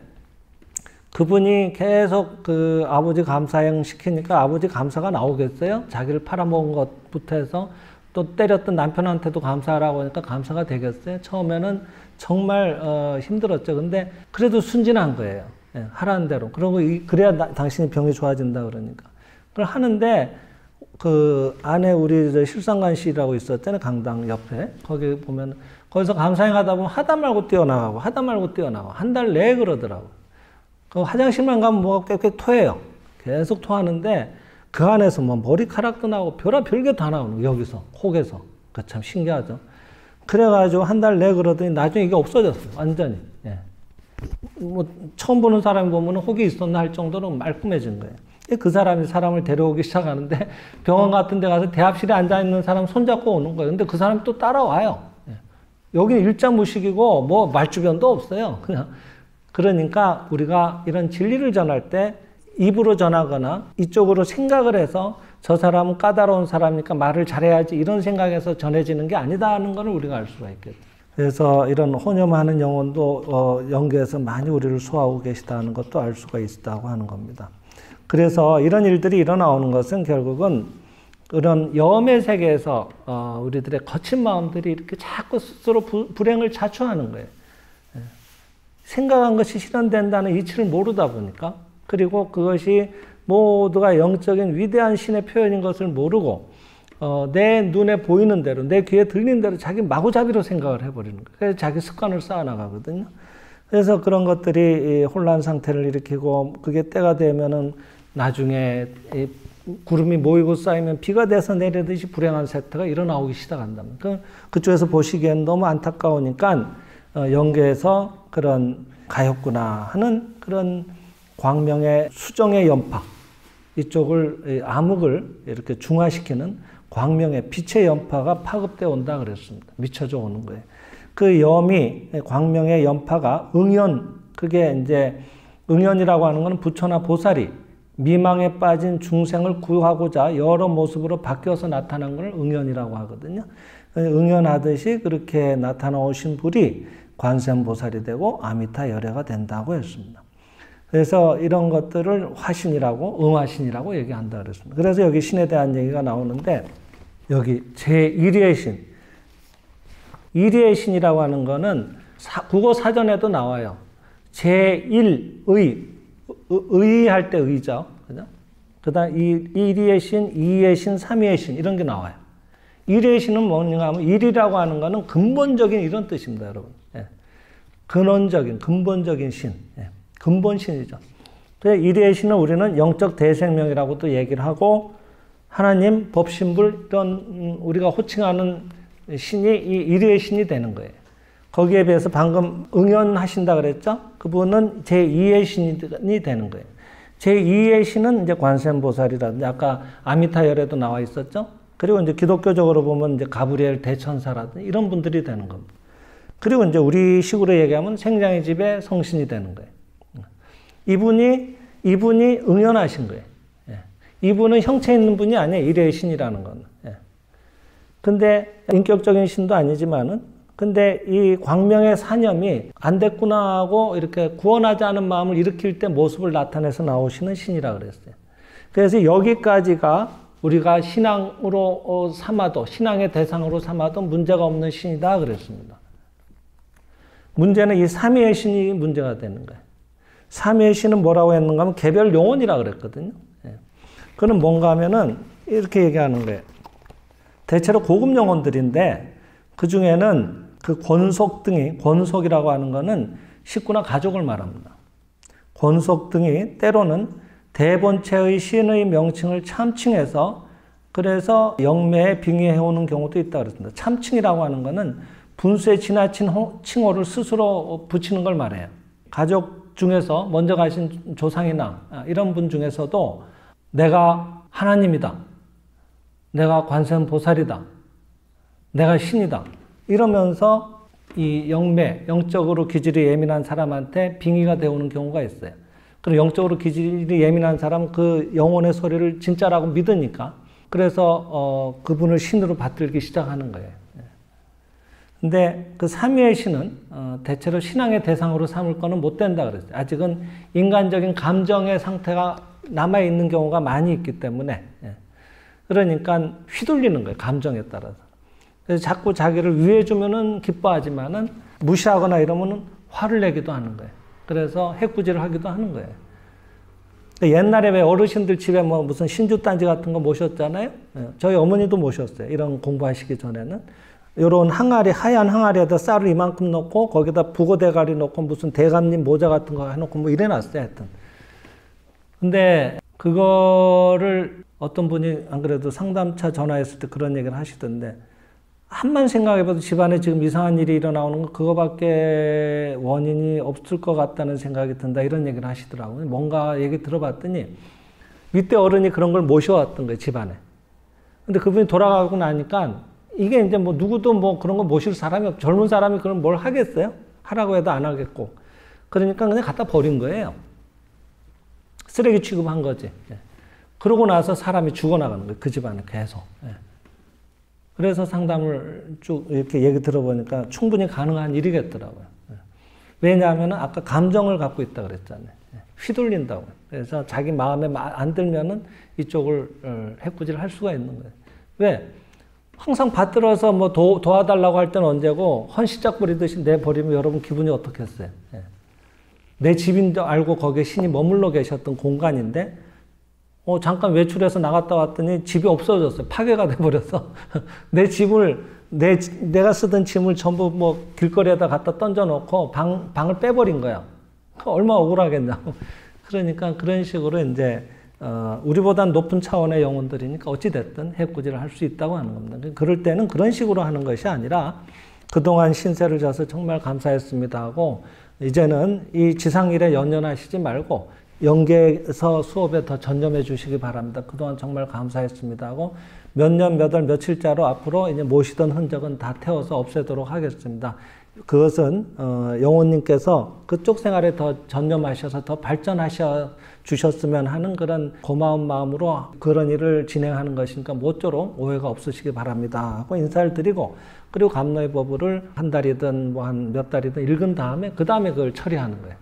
그분이 계속 그 아버지 감사행 시키니까 아버지 감사가 나오겠어요? 자기를 팔아먹은 것부터 해서 또 때렸던 남편한테도 감사하라고 하니까 감사가 되겠어요? 처음에는 정말 힘들었죠. 근데 그래도 순진한 거예요. 예, 하라는 대로. 그러고 그래야 당신이 병이 좋아진다 그러니까. 그걸 하는데 그 안에 우리 실상관 씨라고 있었잖아요. 강당 옆에. 거기 보면 거기서 감사행 하다 보면 하다 말고 뛰어나가고 하다 말고 뛰어나가고 한 달 내에 그러더라고. 그 화장실만 가면 뭐가 꽥꽥 토해요. 계속 토하는데 그 안에서 뭐 머리카락도 나오고 별게 다 나오는 거예요. 여기서 혹에서. 그 참 신기하죠. 그래가지고 한 달 내에 그러더니 나중에 이게 없어졌어요. 완전히. 예. 뭐 처음 보는 사람이 보면 혹이 있었나 할 정도로 말끔해진 거예요. 그 사람이 사람을 데려오기 시작하는데 병원 같은 데 가서 대합실에 앉아있는 사람 손잡고 오는 거예요. 근데 그 사람이 또 따라와요. 여기는 일자무식이고 뭐 말주변도 없어요. 그냥. 그러니까 우리가 이런 진리를 전할 때 입으로 전하거나 이쪽으로 생각을 해서 저 사람은 까다로운 사람이니까 말을 잘해야지 이런 생각에서 전해지는 게 아니다는 걸 우리가 알 수가 있겠죠. 그래서 이런 혼념하는 영혼도 영계에서 많이 우리를 소화하고 계시다는 것도 알 수가 있다고 하는 겁니다. 그래서 이런 일들이 일어나오는 것은 결국은 그런 염의 세계에서 우리들의 거친 마음들이 이렇게 자꾸 스스로 불행을 자초하는 거예요. 생각한 것이 실현된다는 이치를 모르다 보니까, 그리고 그것이 모두가 영적인 위대한 신의 표현인 것을 모르고 내 눈에 보이는 대로, 내 귀에 들리는 대로 자기 마구잡이로 생각을 해버리는 거예요. 그래서 자기 습관을 쌓아나가거든요. 그래서 그런 것들이 혼란 상태를 일으키고, 그게 때가 되면은 나중에 구름이 모이고 쌓이면 비가 돼서 내리듯이 불행한 세태가 일어나오기 시작한다면, 그쪽에서 보시기엔 너무 안타까우니까 영계에서 그런 가엾구나 하는 그런 광명의 수정의 연파, 이쪽을 암흑을 이렇게 중화시키는 광명의 빛의 연파가 파급되어 온다 그랬습니다. 미쳐져 오는 거예요. 그 염이, 광명의 연파가 응연, 그게 이제 응연이라고 하는 것은 부처나 보살이 미망에 빠진 중생을 구하고자 여러 모습으로 바뀌어서 나타난 걸 응연이라고 하거든요. 응연하듯이 그렇게 나타나오신 분이 관세음보살이 되고 아미타 열애가 된다고 했습니다. 그래서 이런 것들을 화신이라고, 응화신이라고 얘기한다 그랬습니다. 그래서 여기 신에 대한 얘기가 나오는데, 여기 제1위의 신, 1위의 신이라고 하는 거는 국어 사전에도 나와요. 제1의, 의할 때 의죠. 그죠? 그 다음 1위의 신, 2위의 신, 3위의 신 이런 게 나와요. 1위의 신은 뭐냐 하면 1이라고 하는 거는 근본적인 이런 뜻입니다, 여러분. 예. 근원적인, 근본적인 신. 예. 근본신이죠. 그래서 1위의 신은 우리는 영적 대생명이라고도 얘기를 하고, 하나님, 법신불, 이런 우리가 호칭하는 신이 이 1위의 신이 되는 거예요. 거기에 비해서 방금 응연하신다 그랬죠? 그분은 제2의 신이 되는 거예요. 제2의 신은 이제 관세음보살이라든지 아까 아미타 열애도 나와 있었죠? 그리고 이제 기독교적으로 보면 이제 가브리엘 대천사라든지 이런 분들이 되는 겁니다. 그리고 이제 우리 식으로 얘기하면 생장의 집의 성신이 되는 거예요. 이분이 응연하신 거예요. 이분은 형체 있는 분이 아니에요. 일의 신이라는 건. 근데 인격적인 신도 아니지만은, 근데 이 광명의 사념이 안 됐구나 하고 이렇게 구원하지 않은 마음을 일으킬 때 모습을 나타내서 나오시는 신이라 그랬어요. 그래서 여기까지가 우리가 신앙으로 삼아도, 신앙의 대상으로 삼아도 문제가 없는 신이다 그랬습니다. 문제는 이 삼위의 신이 문제가 되는 거예요. 삼위의 신은 뭐라고 했는가 하면 개별 용언이라 그랬거든요. 그는 뭔가 하면은 이렇게 얘기하는 거예요. 대체로 고급 용언들인데 그 중에는 그 권속등이, 권속이라고 하는 거는 식구나 가족을 말합니다. 권속등이 때로는 대본체의 신의 명칭을 참칭해서 그래서 영매에 빙의해오는 경우도 있다 그랬습니다. 참칭이라고 하는 거는 분수에 지나친 칭호를 스스로 붙이는 걸 말해요. 가족 중에서 먼저 가신 조상이나 이런 분 중에서도 내가 하나님이다, 내가 관세음보살이다, 내가 신이다 이러면서 이 영매, 영적으로 기질이 예민한 사람한테 빙의가 되어오는 경우가 있어요. 그럼 영적으로 기질이 예민한 사람은 그 영혼의 소리를 진짜라고 믿으니까 그래서 그분을 신으로 받들기 시작하는 거예요. 근데 그 삼위의 신은 대체로 신앙의 대상으로 삼을 거는 못 된다 그랬어요. 아직은 인간적인 감정의 상태가 남아있는 경우가 많이 있기 때문에. 그러니까 휘둘리는 거예요. 감정에 따라서. 그래서 자꾸 자기를 위해주면은 기뻐하지만은 무시하거나 이러면은 화를 내기도 하는 거예요. 그래서 해꾸지를 하기도 하는 거예요. 옛날에 왜 어르신들 집에 뭐 무슨 신주단지 같은 거 모셨잖아요. 저희 어머니도 모셨어요. 이런 공부하시기 전에는. 요런 항아리, 하얀 항아리에다 쌀을 이만큼 넣고 거기다 북어 대가리 넣고 무슨 대감님 모자 같은 거 해놓고 뭐 이래놨어요. 하여튼. 근데 그거를 어떤 분이 안 그래도 상담차 전화했을 때 그런 얘기를 하시던데 한만 생각해봐도 집안에 지금 이상한 일이 일어나오는 거 그거밖에 원인이 없을 것 같다는 생각이 든다 이런 얘기를 하시더라고요. 뭔가 얘기 들어봤더니 윗대 어른이 그런 걸 모셔왔던 거예요. 집안에. 근데 그분이 돌아가고 나니까 이게 이제 뭐 누구도 뭐 그런 거 모실 사람이 없고 젊은 사람이 그럼 뭘 하겠어요? 하라고 해도 안 하겠고. 그러니까 그냥 갖다 버린 거예요. 쓰레기 취급한 거지. 그러고 나서 사람이 죽어나가는 거예요. 그 집안에 계속. 그래서 상담을 쭉 이렇게 얘기 들어보니까 충분히 가능한 일이겠더라고요. 왜냐하면 아까 감정을 갖고 있다 그랬잖아요. 휘둘린다고. 그래서 자기 마음에 안 들면은 이쪽을 해꾸지를 할 수가 있는 거예요. 왜? 항상 받들어서 뭐 도와달라고 할 때는 언제고 헌시짝 부리듯이 내버리면 여러분 기분이 어떻겠어요? 내 집인 줄 알고 거기에 신이 머물러 계셨던 공간인데 잠깐 외출해서 나갔다 왔더니 집이 없어졌어요. 파괴가 돼버려서 내 집을 내가 쓰던 짐을 전부 뭐 길거리에다 갖다 던져놓고 방을 빼버린 거야. 얼마나 억울하겠냐고. 그러니까 그런 식으로 이제 우리보다 높은 차원의 영혼들이니까 어찌됐든 해꾸지를 할 수 있다고 하는 겁니다. 그럴 때는 그런 식으로 하는 것이 아니라 그동안 신세를 져서 정말 감사했습니다 하고 이제는 이 지상일에 연연하시지 말고 영계에서 수업에 더 전념해 주시기 바랍니다. 그동안 정말 감사했습니다 하고 몇 년, 몇 월, 며칠자로 앞으로 이제 모시던 흔적은 다 태워서 없애도록 하겠습니다. 그것은 영혼님께서 그쪽 생활에 더 전념하셔서 더 발전하셔 주셨으면 하는 그런 고마운 마음으로 그런 일을 진행하는 것이니까 모쪼록 오해가 없으시기 바랍니다 하고 인사를 드리고 그리고 감로의 법을 한 달이든 뭐 한 몇 달이든 읽은 다음에 그 다음에 그걸 처리하는 거예요.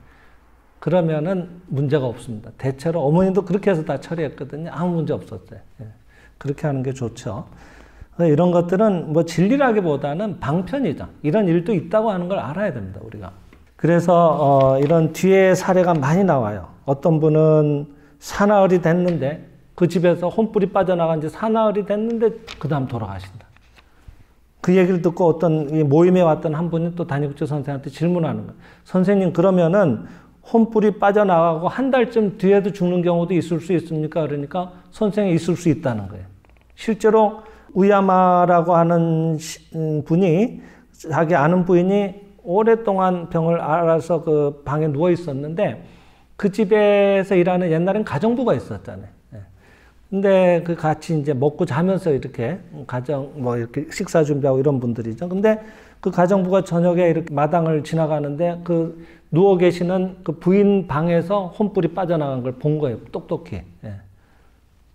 그러면은 문제가 없습니다. 대체로 어머니도 그렇게 해서 다 처리했거든요. 아무 문제 없었어요. 그렇게 하는 게 좋죠. 이런 것들은 뭐 진리라기보다는 방편이죠. 이런 일도 있다고 하는 걸 알아야 됩니다, 우리가. 그래서 이런 뒤에 사례가 많이 나와요. 어떤 분은 사나흘이 됐는데 그 집에서 혼불이 빠져나간 지 사나흘이 됐는데 그 다음 돌아가신다. 그 얘기를 듣고 어떤 모임에 왔던 한 분이 또 단육주 선생한테 질문하는 거예요. 선생님 그러면은 혼불이 빠져나가고 한 달쯤 뒤에도 죽는 경우도 있을 수 있습니까? 그러니까 선생이 있을 수 있다는 거예요. 실제로 우야마라고 하는 분이 자기 아는 부인이 오랫동안 병을 앓아서 그 방에 누워 있었는데 그 집에서 일하는 옛날엔 가정부가 있었잖아요. 근데 그 같이 이제 먹고 자면서 이렇게 이렇게 식사 준비하고 이런 분들이죠. 근데 그 가정부가 저녁에 이렇게 마당을 지나가는데 그 누워 계시는 그 부인 방에서 혼불이 빠져나간 걸 본 거예요. 똑똑히.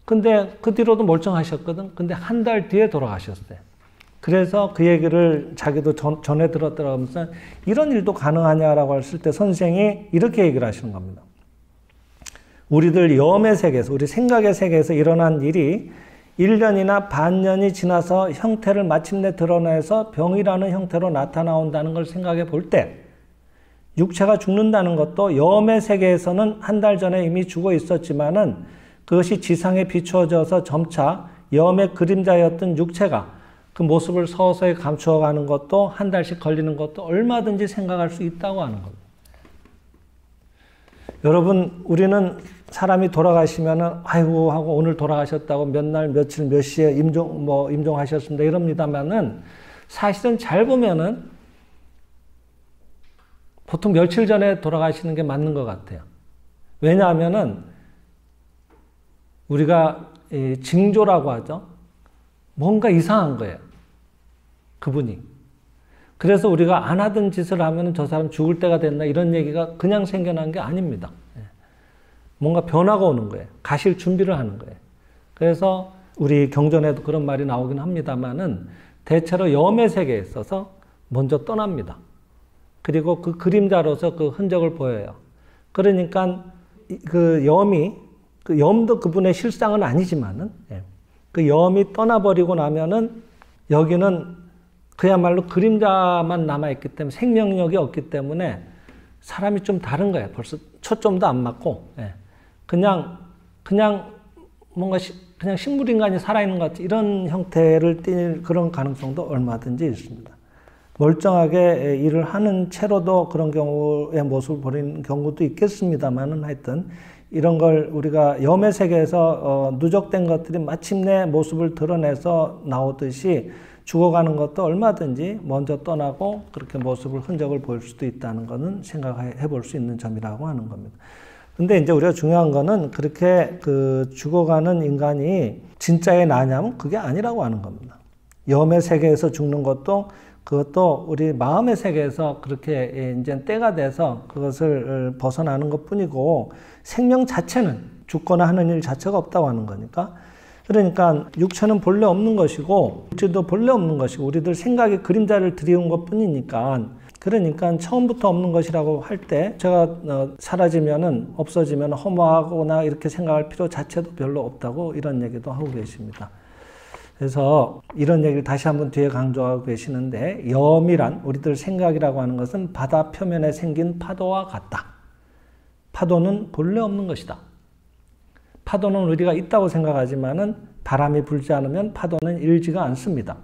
근데 그 뒤로도 멀쩡하셨거든. 근데 한 달 뒤에 돌아가셨어요. 그래서 그 얘기를 자기도 전해 들었더라고 하면서 이런 일도 가능하냐라고 했을 때 선생이 이렇게 얘기를 하시는 겁니다. 우리들 염의 세계에서, 우리 생각의 세계에서 일어난 일이 1년이나 반년이 지나서 형태를 마침내 드러내서 병이라는 형태로 나타나온다는 걸 생각해 볼 때 육체가 죽는다는 것도 염의 세계에서는 한 달 전에 이미 죽어 있었지만은 그것이 지상에 비추어져서 점차 염의 그림자였던 육체가 그 모습을 서서히 감추어가는 것도 한 달씩 걸리는 것도 얼마든지 생각할 수 있다고 하는 겁니다. 여러분, 우리는 사람이 돌아가시면은 아이고 하고 오늘 돌아가셨다고 몇 날 며칠 몇 시에 임종하셨습니다 이럽니다만은 사실은 잘 보면은 보통 며칠 전에 돌아가시는 게 맞는 것 같아요. 왜냐하면은 우리가 징조라고 하죠. 뭔가 이상한 거예요. 그분이. 그래서 우리가 안 하던 짓을 하면 저 사람 죽을 때가 됐나 이런 얘기가 그냥 생겨난 게 아닙니다. 뭔가 변화가 오는 거예요. 가실 준비를 하는 거예요. 그래서 우리 경전에도 그런 말이 나오긴 합니다만은 대체로 염의 세계에 있어서 먼저 떠납니다. 그리고 그 그림자로서 그 흔적을 보여요. 그러니까 그 염도 그분의 실상은 아니지만은, 그 염이 떠나버리고 나면은 여기는 그야말로 그림자만 남아있기 때문에 생명력이 없기 때문에 사람이 좀 다른 거예요. 벌써 초점도 안 맞고, 그냥 뭔가 그냥 식물인간이 살아있는 것 같이 이런 형태를 띌 그런 가능성도 얼마든지 있습니다. 멀쩡하게 일을 하는 채로도 그런 경우의 모습을 보이는 경우도 있겠습니다만은 하여튼 이런 걸 우리가 염의 세계에서 누적된 것들이 마침내 모습을 드러내서 나오듯이 죽어가는 것도 얼마든지 먼저 떠나고 그렇게 모습을 흔적을 보일 수도 있다는 것은 생각해 볼 수 있는 점이라고 하는 겁니다. 근데 이제 우리가 중요한 거는 그렇게 그 죽어가는 인간이 진짜의 나냐면 그게 아니라고 하는 겁니다. 염의 세계에서 죽는 것도 그것도 우리 마음의 세계에서 그렇게 이제 때가 돼서 그것을 벗어나는 것 뿐이고 생명 자체는 죽거나 하는 일 자체가 없다고 하는 거니까 그러니까 육체는 본래 없는 것이고 물질도 본래 없는 것이고 우리들 생각에 그림자를 들이운 것 뿐이니까 그러니까 처음부터 없는 것이라고 할 때 제가 사라지면은 없어지면 허무하거나 이렇게 생각할 필요 자체도 별로 없다고 이런 얘기도 하고 계십니다. 그래서 이런 얘기를 다시 한번 뒤에 강조하고 계시는데 염이란 우리들 생각이라고 하는 것은 바다 표면에 생긴 파도와 같다. 파도는 본래 없는 것이다. 파도는 우리가 있다고 생각하지만은 바람이 불지 않으면 파도는 일지가 않습니다.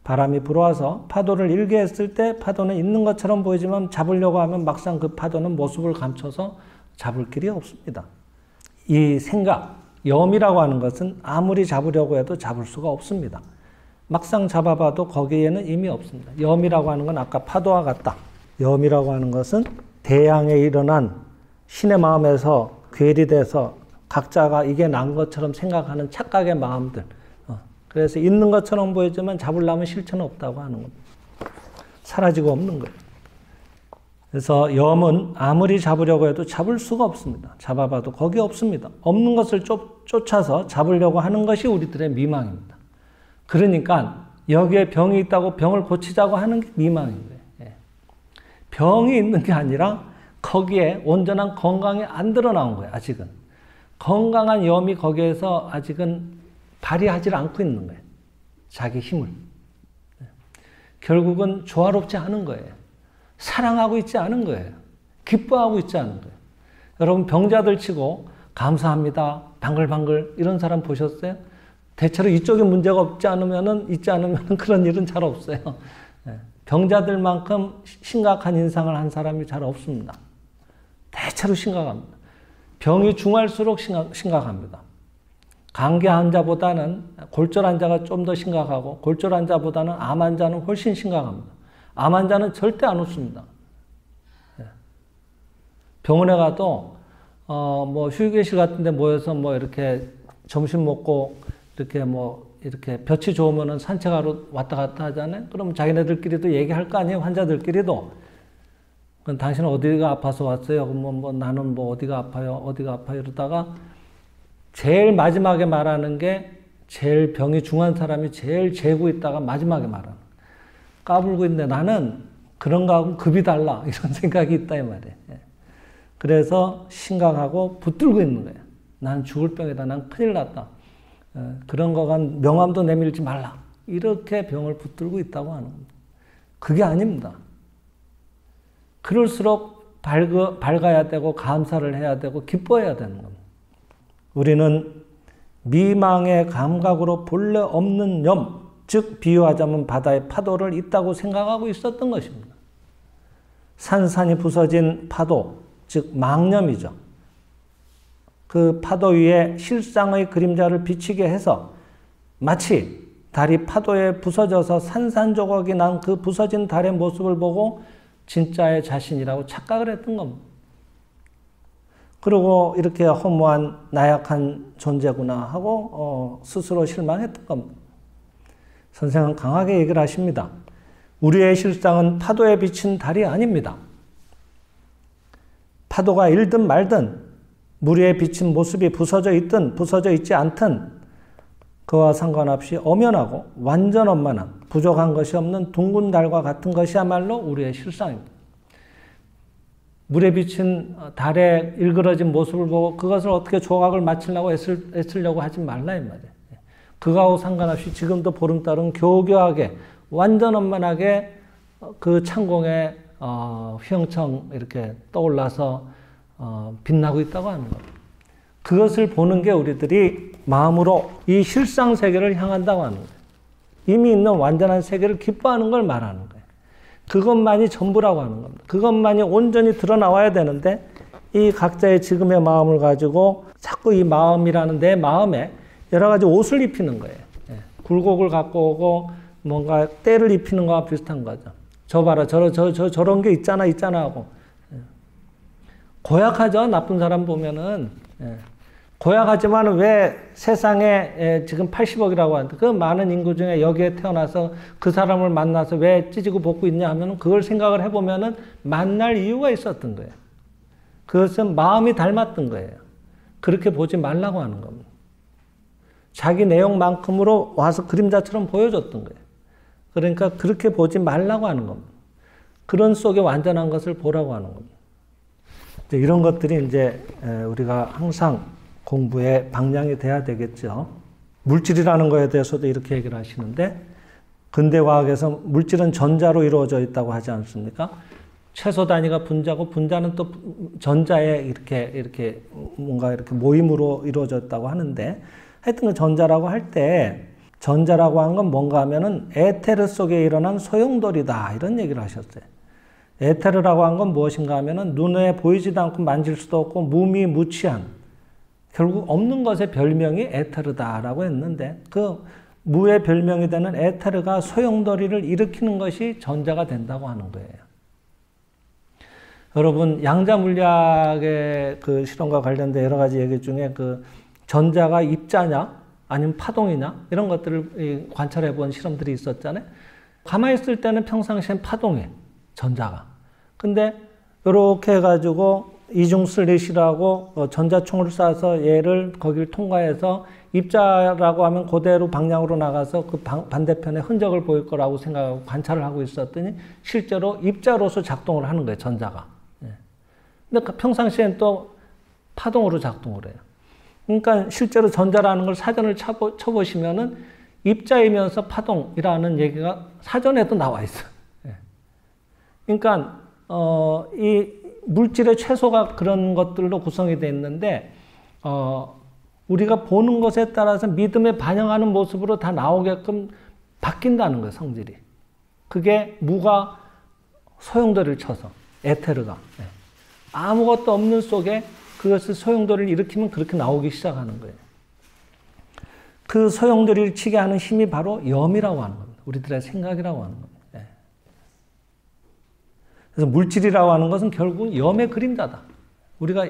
바람이 불어와서 파도를 일게 했을 때 파도는 있는 것처럼 보이지만 잡으려고 하면 막상 그 파도는 모습을 감춰서 잡을 길이 없습니다. 이 생각, 염이라고 하는 것은 아무리 잡으려고 해도 잡을 수가 없습니다. 막상 잡아봐도 거기에는 의미 없습니다. 염이라고 하는 건 아까 파도와 같다. 염이라고 하는 것은 대양에 일어난 신의 마음에서 괴리돼서 각자가 이게 난 것처럼 생각하는 착각의 마음들. 그래서 있는 것처럼 보이지만 잡으려면 실체는 없다고 하는 겁니다. 사라지고 없는 거예요. 그래서 염은 아무리 잡으려고 해도 잡을 수가 없습니다. 잡아봐도 거기 없습니다. 없는 것을 쫓아서 잡으려고 하는 것이 우리들의 미망입니다. 그러니까 여기에 병이 있다고 병을 고치자고 하는 게 미망인 거예요. 병이 있는 게 아니라 거기에 온전한 건강이 안 드러나온 거예요. 아직은. 건강한 염이 거기에서 아직은 발휘하지 않고 있는 거예요. 자기 힘을. 결국은 조화롭지 않은 거예요. 사랑하고 있지 않은 거예요. 기뻐하고 있지 않은 거예요. 여러분 병자들 치고 감사합니다. 방글방글 이런 사람 보셨어요? 대체로 이쪽에 문제가 있지 않으면 그런 일은 잘 없어요. 병자들만큼 심각한 인상을 한 사람이 잘 없습니다. 대체로 심각합니다. 병이 중할수록 심각합니다. 감기 환자보다는 골절 환자가 좀 더 심각하고 골절 환자보다는 암 환자는 훨씬 심각합니다. 암 환자는 절대 안 웃습니다. 병원에 가도 뭐 휴게실 같은 데 모여서 뭐 이렇게 점심 먹고 이렇게 볕이 좋으면은 산책하러 왔다 갔다 하잖아요. 그럼 자기네들끼리도 얘기할 거 아니에요. 환자들끼리도. 그럼 당신은 어디가 아파서 왔어요? 그럼 나는 어디가 아파요? 이러다가 제일 마지막에 말하는 게 제일 병이 중한 사람이 제일 재고 있다가 마지막에 말하는 거예요. 까불고 있는데 나는 그런 거하고 급이 달라 이런 생각이 있다 이 말이에요. 그래서 심각하고 붙들고 있는 거예요. 난 죽을 병이다. 난 큰일 났다. 그런 거가 명함도 내밀지 말라. 이렇게 병을 붙들고 있다고 하는 겁니다. 그게 아닙니다. 그럴수록 밝아야 되고 감사를 해야 되고 기뻐해야 되는 겁니다. 우리는 미망의 감각으로 본래 없는 염, 즉 비유하자면 바다의 파도를 있다고 생각하고 있었던 것입니다. 산산이 부서진 파도, 즉 망념이죠. 그 파도 위에 실상의 그림자를 비치게 해서 마치 달이 파도에 부서져서 산산조각이 난 그 부서진 달의 모습을 보고 진짜의 자신이라고 착각을 했던 겁니다. 그리고 이렇게 허무한 나약한 존재구나 하고 스스로 실망했던 겁니다. 선생은 강하게 얘기를 하십니다. 우리의 실상은 파도에 비친 달이 아닙니다. 파도가 일든 말든 물 위에 비친 모습이 부서져 있든 부서져 있지 않든 그와 상관없이 엄연하고 완전 원만한 부족한 것이 없는 둥근 달과 같은 것이야말로 우리의 실상입니다. 물에 비친 달의 일그러진 모습을 보고 그것을 어떻게 조각을 맞추려고 애쓰려고 하지 말라 이 말이에요. 그거하고 상관없이 지금도 보름달은 교교하게 완전 원만하게 그 창공에 휘영청 이렇게 떠올라서 빛나고 있다고 하는 겁니다. 그것을 보는 게 우리들이 마음으로 이 실상 세계를 향한다고 하는 거예요. 이미 있는 완전한 세계를 기뻐하는 걸 말하는 거예요. 그것만이 전부라고 하는 겁니다. 그것만이 온전히 드러나와야 되는데 이 각자의 지금의 마음을 가지고 자꾸 이 마음이라는 내 마음에 여러 가지 옷을 입히는 거예요. 굴곡을 갖고 오고 뭔가 때를 입히는 거와 비슷한 거죠. 저 봐라 저런 게 있잖아 하고 고약하죠. 나쁜 사람 보면은 고약하지만 왜 세상에 지금 80억이라고 하는데 그 많은 인구 중에 여기에 태어나서 그 사람을 만나서 왜 찢고 볶고 있냐 하면 그걸 생각을 해보면은 만날 이유가 있었던 거예요. 그것은 마음이 닮았던 거예요. 그렇게 보지 말라고 하는 겁니다. 자기 내용만큼으로 와서 그림자처럼 보여줬던 거예요. 그러니까 그렇게 보지 말라고 하는 겁니다. 그런 속에 완전한 것을 보라고 하는 겁니다. 이런 것들이 이제 우리가 항상 공부의 방향이 돼야 되겠죠. 물질이라는 거에 대해서도 이렇게 얘기를 하시는데 근대 과학에서 물질은 전자로 이루어져 있다고 하지 않습니까? 최소 단위가 분자고 분자는 또 전자에 이렇게 뭔가 이렇게 모임으로 이루어졌다고 하는데 하여튼 그 전자라고 할 때 전자라고 하는 건 뭔가 하면은 에테르 속에 일어난 소용돌이다 이런 얘기를 하셨어요. 에테르라고 하는 건 무엇인가 하면은 눈에 보이지도 않고 만질 수도 없고 무미무치한 결국 없는 것의 별명이 에테르다라고 했는데 그 무의 별명이 되는 에테르가 소용돌이를 일으키는 것이 전자가 된다고 하는 거예요. 여러분 양자 물리학의 그 실험과 관련된 여러 가지 얘기 중에 그 전자가 입자냐 아니면 파동이냐 이런 것들을 관찰해 본 실험들이 있었잖아요. 가만히 있을 때는 평상시엔 파동이에요. 전자가. 근데 이렇게 해가지고 이중슬릿이라고 전자총을 쏴서 얘를 거기를 통과해서 입자라고 하면 그대로 방향으로 나가서 그 반대편에 흔적을 보일 거라고 생각하고 관찰을 하고 있었더니 실제로 입자로서 작동을 하는 거예요. 전자가. 근데 평상시엔 또 파동으로 작동을 해요. 그러니까 실제로 전자라는 걸 사전을 쳐보시면은 입자이면서 파동이라는 얘기가 사전에도 나와 있어요. 그러니까 이 물질의 최소가 그런 것들로 구성이 되어 있는데 우리가 보는 것에 따라서 믿음에 반영하는 모습으로 다 나오게끔 바뀐다는 거예요. 성질이. 그게 무가 소용돌이를 쳐서 에테르가 아무것도 없는 속에 그것을 소용돌이를 일으키면 그렇게 나오기 시작하는 거예요. 그 소용돌이를 치게 하는 힘이 바로 염이라고 하는 겁니다. 우리들의 생각이라고 하는 겁니다. 그래서 물질이라고 하는 것은 결국 염의 그림자다. 우리가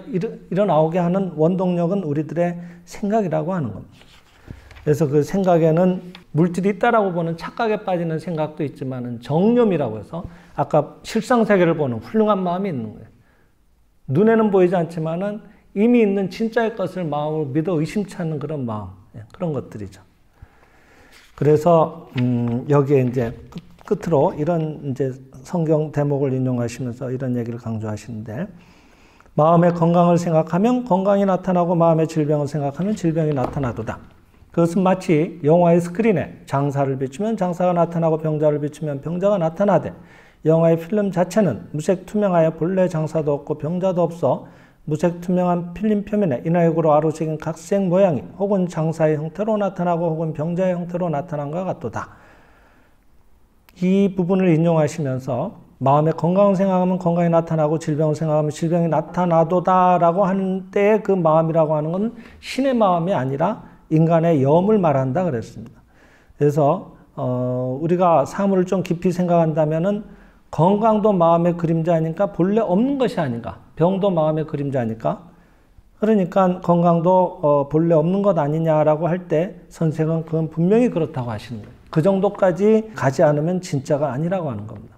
일어나오게 하는 원동력은 우리들의 생각이라고 하는 겁니다. 그래서 그 생각에는 물질이 있다라고 보는 착각에 빠지는 생각도 있지만 정념이라고 해서 아까 실상세계를 보는 훌륭한 마음이 있는 거예요. 눈에는 보이지 않지만은 이미 있는 진짜의 것을 마음으로 믿어 의심치 않는 그런 마음, 그런 것들이죠. 그래서 여기에 이제 끝으로 이런 이제 성경 대목을 인용하시면서 이런 얘기를 강조하시는데 마음의 건강을 생각하면 건강이 나타나고 마음의 질병을 생각하면 질병이 나타나도다. 그것은 마치 영화의 스크린에 장사를 비추면 장사가 나타나고 병자를 비추면 병자가 나타나되 영화의 필름 자체는 무색 투명하여 본래 장사도 없고 병자도 없어 무색 투명한 필름 표면에 인화역으로 아로새긴 각색 모양이 혹은 장사의 형태로 나타나고 혹은 병자의 형태로 나타난 것 같도다. 이 부분을 인용하시면서 마음의 건강을 생각하면 건강이 나타나고 질병을 생각하면 질병이 나타나도다 라고 하는 때의 그 마음이라고 하는 것은 신의 마음이 아니라 인간의 염을 말한다 그랬습니다. 그래서 우리가 사물을 좀 깊이 생각한다면은 건강도 마음의 그림자니까 본래 없는 것이 아닌가. 병도 마음의 그림자니까. 그러니까 건강도 본래 없는 것 아니냐라고 할 때 선생은 그건 분명히 그렇다고 하시는 거예요. 그 정도까지 가지 않으면 진짜가 아니라고 하는 겁니다.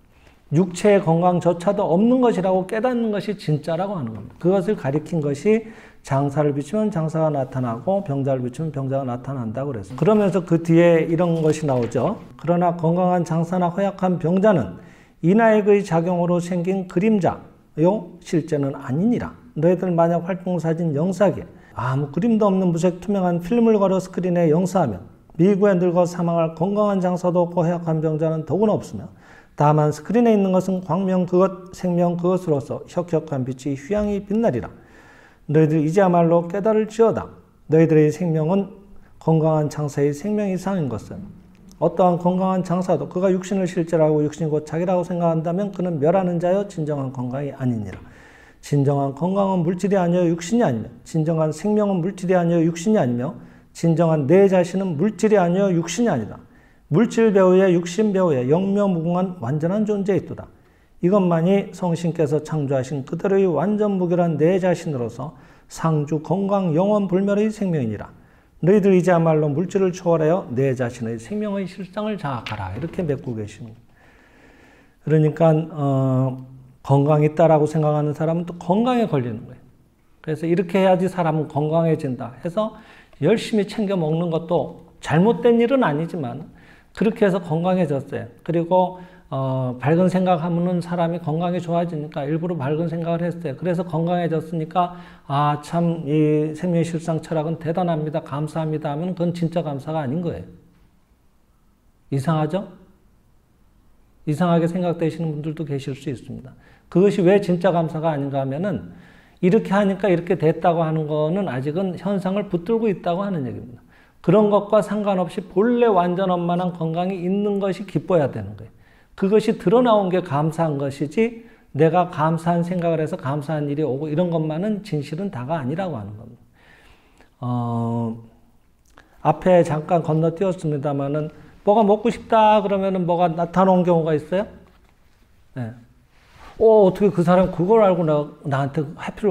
육체의 건강조차도 없는 것이라고 깨닫는 것이 진짜라고 하는 겁니다. 그것을 가리킨 것이 장사를 비추면 장사가 나타나고 병자를 비추면 병자가 나타난다고 그랬어요. 그러면서 그 뒤에 이런 것이 나오죠. 그러나 건강한 장사나 허약한 병자는 인하액의 작용으로 생긴 그림자요 실제는 아니니라. 너희들 만약 활동사진 영사기에 아무 그림도 없는 무색 투명한 필름을 걸어 스크린에 영사하면 미국에 늙어 사망할 건강한 장사도 없고 허약한 병자는 더구나 없으며 다만 스크린에 있는 것은 광명 그것 생명 그것으로서 혁혁한 빛이 휴양히 빛나리라. 너희들 이제야말로 깨달을지어다. 너희들의 생명은 건강한 장사의 생명 이상인 것은 어떠한 건강한 장사도 그가 육신을 실제라고 육신이 곧 자기라고 생각한다면 그는 멸하는 자여 진정한 건강이 아니니라. 진정한 건강은 물질이 아니여 육신이 아니며 진정한 생명은 물질이 아니여 육신이 아니며 진정한 내 자신은 물질이 아니여 육신이 아니다. 물질 배후에 육신 배후에 영묘무궁한 완전한 존재에 있도다. 이것만이 성신께서 창조하신 그대로의 완전 무결한 내 자신으로서 상주 건강 영원 불멸의 생명이니라. 너희들 이제야말로 물질을 초월하여 내 자신의 생명의 실상을 자각하라. 이렇게 맺고 계십니다. 그러니까 건강이 있다라고 생각하는 사람은 또 건강에 걸리는 거예요. 그래서 이렇게 해야지 사람은 건강해진다 해서 열심히 챙겨 먹는 것도 잘못된 일은 아니지만 그렇게 해서 건강해졌어요. 그리고 밝은 생각하면 사람이 건강이 좋아지니까 일부러 밝은 생각을 했어요. 그래서 건강해졌으니까 아, 참 이 생명의 실상 철학은 대단합니다. 감사합니다 하면 그건 진짜 감사가 아닌 거예요. 이상하죠? 이상하게 생각되시는 분들도 계실 수 있습니다. 그것이 왜 진짜 감사가 아닌가 하면은 이렇게 하니까 이렇게 됐다고 하는 거는 아직은 현상을 붙들고 있다고 하는 얘기입니다. 그런 것과 상관없이 본래 완전 원만한 건강이 있는 것이 기뻐야 되는 거예요. 그것이 드러나온 게 감사한 것이지 내가 감사한 생각을 해서 감사한 일이 오고 이런 것만은 진실은 다가 아니라고 하는 겁니다. 앞에 잠깐 건너뛰었습니다만은 뭐가 먹고 싶다 그러면은 뭐가 나타나는 경우가 있어요? 네. 어떻게 그 사람 그걸 알고 나한테 하필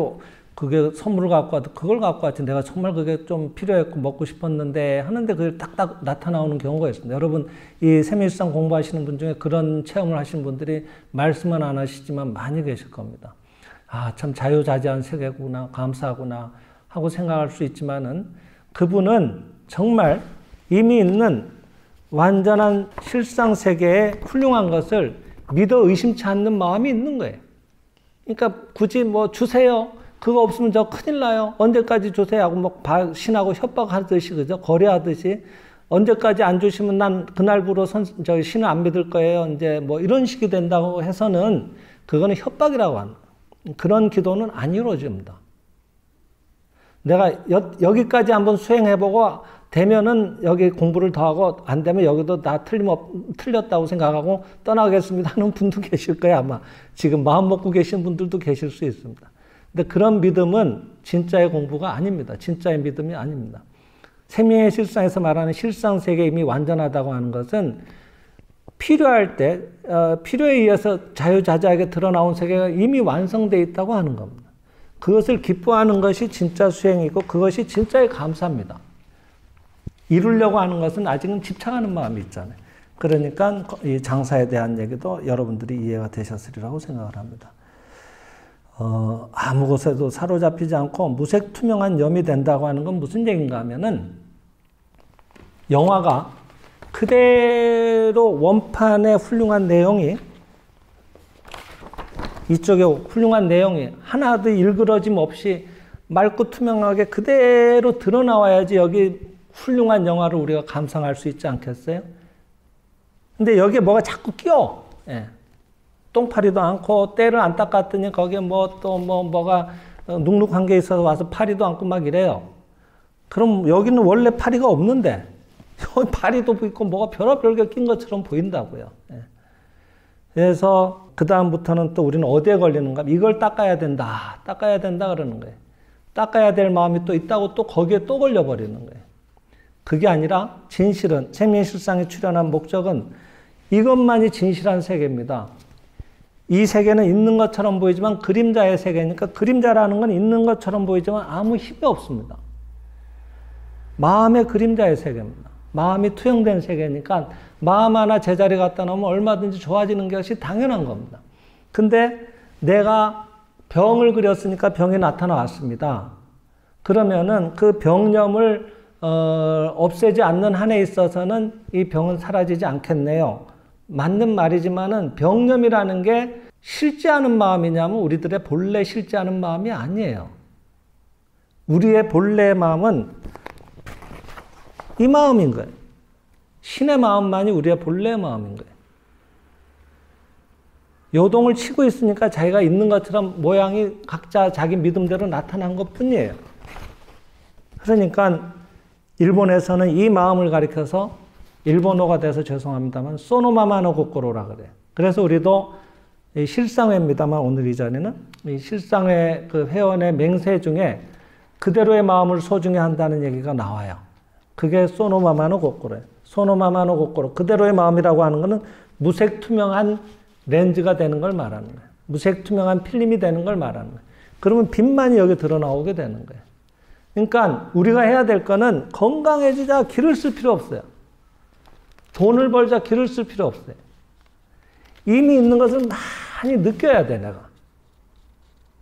그게 선물을 갖고 왔다. 그걸 갖고 왔지. 내가 정말 그게 좀 필요했고 먹고 싶었는데 하는데 그게 딱딱 나타나오는 경우가 있습니다. 여러분 이 세미일상 공부하시는 분 중에 그런 체험을 하신 분들이 말씀은 안 하시지만 많이 계실 겁니다. 아, 참 자유자재한 세계구나, 감사하구나 하고 생각할 수 있지만은 그분은 정말 이미 있는 완전한 실상 세계의 훌륭한 것을 믿어 의심치 않는 마음이 있는 거예요. 그러니까 굳이 뭐 주세요. 그거 없으면 저 큰일 나요. 언제까지 주세요 하고 뭐 신하고 협박하듯이 그죠? 거래하듯이 언제까지 안 주시면 난 그날부로 신을 안 믿을 거예요. 이제 뭐 이런 식이 된다고 해서는 그거는 협박이라고 하는 거예요. 그런 기도는 안 이루어집니다. 내가 여기까지 한번 수행해보고 되면은 여기 공부를 더 하고 안 되면 여기도 나 틀렸다고 생각하고 떠나겠습니다 하는 분도 계실 거예요. 아마 지금 마음 먹고 계신 분들도 계실 수 있습니다. 근데 그런 믿음은 진짜의 공부가 아닙니다. 진짜의 믿음이 아닙니다. 생명의 실상에서 말하는 실상 세계 이미 완전하다고 하는 것은 필요할 때 필요에 의해서 자유자재하게 드러나온 세계가 이미 완성되어 있다고 하는 겁니다. 그것을 기뻐하는 것이 진짜 수행이고 그것이 진짜의 감사입니다. 이루려고 하는 것은 아직은 집착하는 마음이 있잖아요. 그러니까 이 장사에 대한 얘기도 여러분들이 이해가 되셨으리라고 생각을 합니다. 아무 곳에도 사로잡히지 않고 무색 투명한 염이 된다고 하는 건 무슨 얘기인가 하면은 영화가 그대로 원판의 훌륭한 내용이 이쪽에 훌륭한 내용이 하나도 일그러짐 없이 맑고 투명하게 그대로 드러나와야지 여기 훌륭한 영화를 우리가 감상할 수 있지 않겠어요? 근데 여기에 뭐가 자꾸 끼어. 예. 똥파리도 않고 때를 안 닦았더니 거기에 뭐가 눅눅한 게 있어서 와서 파리도 않고 막 이래요. 그럼 여기는 원래 파리가 없는데 파리도 있고 뭐가 별의별 게 낀 것처럼 보인다고요. 예. 그래서 그 다음부터는 또 우리는 어디에 걸리는가? 이걸 닦아야 된다 그러는 거예요. 닦아야 될 마음이 또 있다고 또 거기에 또 걸려버리는 거예요. 그게 아니라 진실은 생명의 실상에 출현한 목적은 이것만이 진실한 세계입니다. 이 세계는 있는 것처럼 보이지만 그림자의 세계니까 그림자라는 건 있는 것처럼 보이지만 아무 힘이 없습니다. 마음의 그림자의 세계입니다. 마음이 투영된 세계니까 마음 하나 제자리 갖다 놓으면 얼마든지 좋아지는 것이 당연한 겁니다. 근데 내가 병을 그렸으니까 병이 나타나 왔습니다. 그러면은 그 병념을 없애지 않는 한에 있어서는 이 병은 사라지지 않겠네요. 맞는 말이지만은 병념이라는 게 실제하는 마음이냐면 우리들의 본래 실제하는 마음이 아니에요. 우리의 본래의 마음은 이 마음인 거예요. 신의 마음만이 우리의 본래의 마음인 거예요. 요동을 치고 있으니까 자기가 있는 것처럼 모양이 각자 자기 믿음대로 나타난 것 뿐이에요. 그러니까 일본에서는 이 마음을 가리켜서 일본어가 돼서 죄송합니다만 소노마마노 고코로라 그래요. 그래서 우리도 실상회입니다만 오늘 이 자리는 이 실상회 그 회원의 맹세 중에 그대로의 마음을 소중히 한다는 얘기가 나와요. 그게 소노마마노 고코로예요. 소노마마노 고코로. 그대로의 마음이라고 하는 것은 무색투명한 렌즈가 되는 걸 말하는 거예요. 무색투명한 필름이 되는 걸 말하는 거예요. 그러면 빛만이 여기 드러나오게 되는 거예요. 그러니까 우리가 해야 될 거는 건강해지자 기를 쓸 필요 없어요. 돈을 벌자 기를 쓸 필요 없어요. 이미 있는 것을 많이 느껴야 돼, 내가.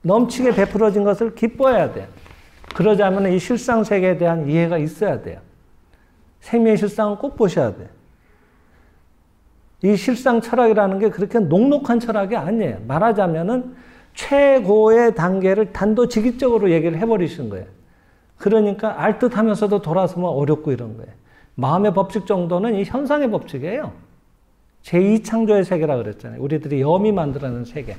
넘치게 베풀어진 것을 기뻐해야 돼. 그러자면 이 실상 세계에 대한 이해가 있어야 돼요. 생명의 실상은 꼭 보셔야 돼. 이 실상 철학이라는 게 그렇게 녹록한 철학이 아니에요. 말하자면은 최고의 단계를 단도직입적으로 얘기를 해버리신 거예요. 그러니까 알듯 하면서도 돌아서면 어렵고 이런 거예요. 마음의 법칙 정도는 이 현상의 법칙이에요. 제2창조의 세계라 그랬잖아요. 우리들이 염이 만들어낸 세계.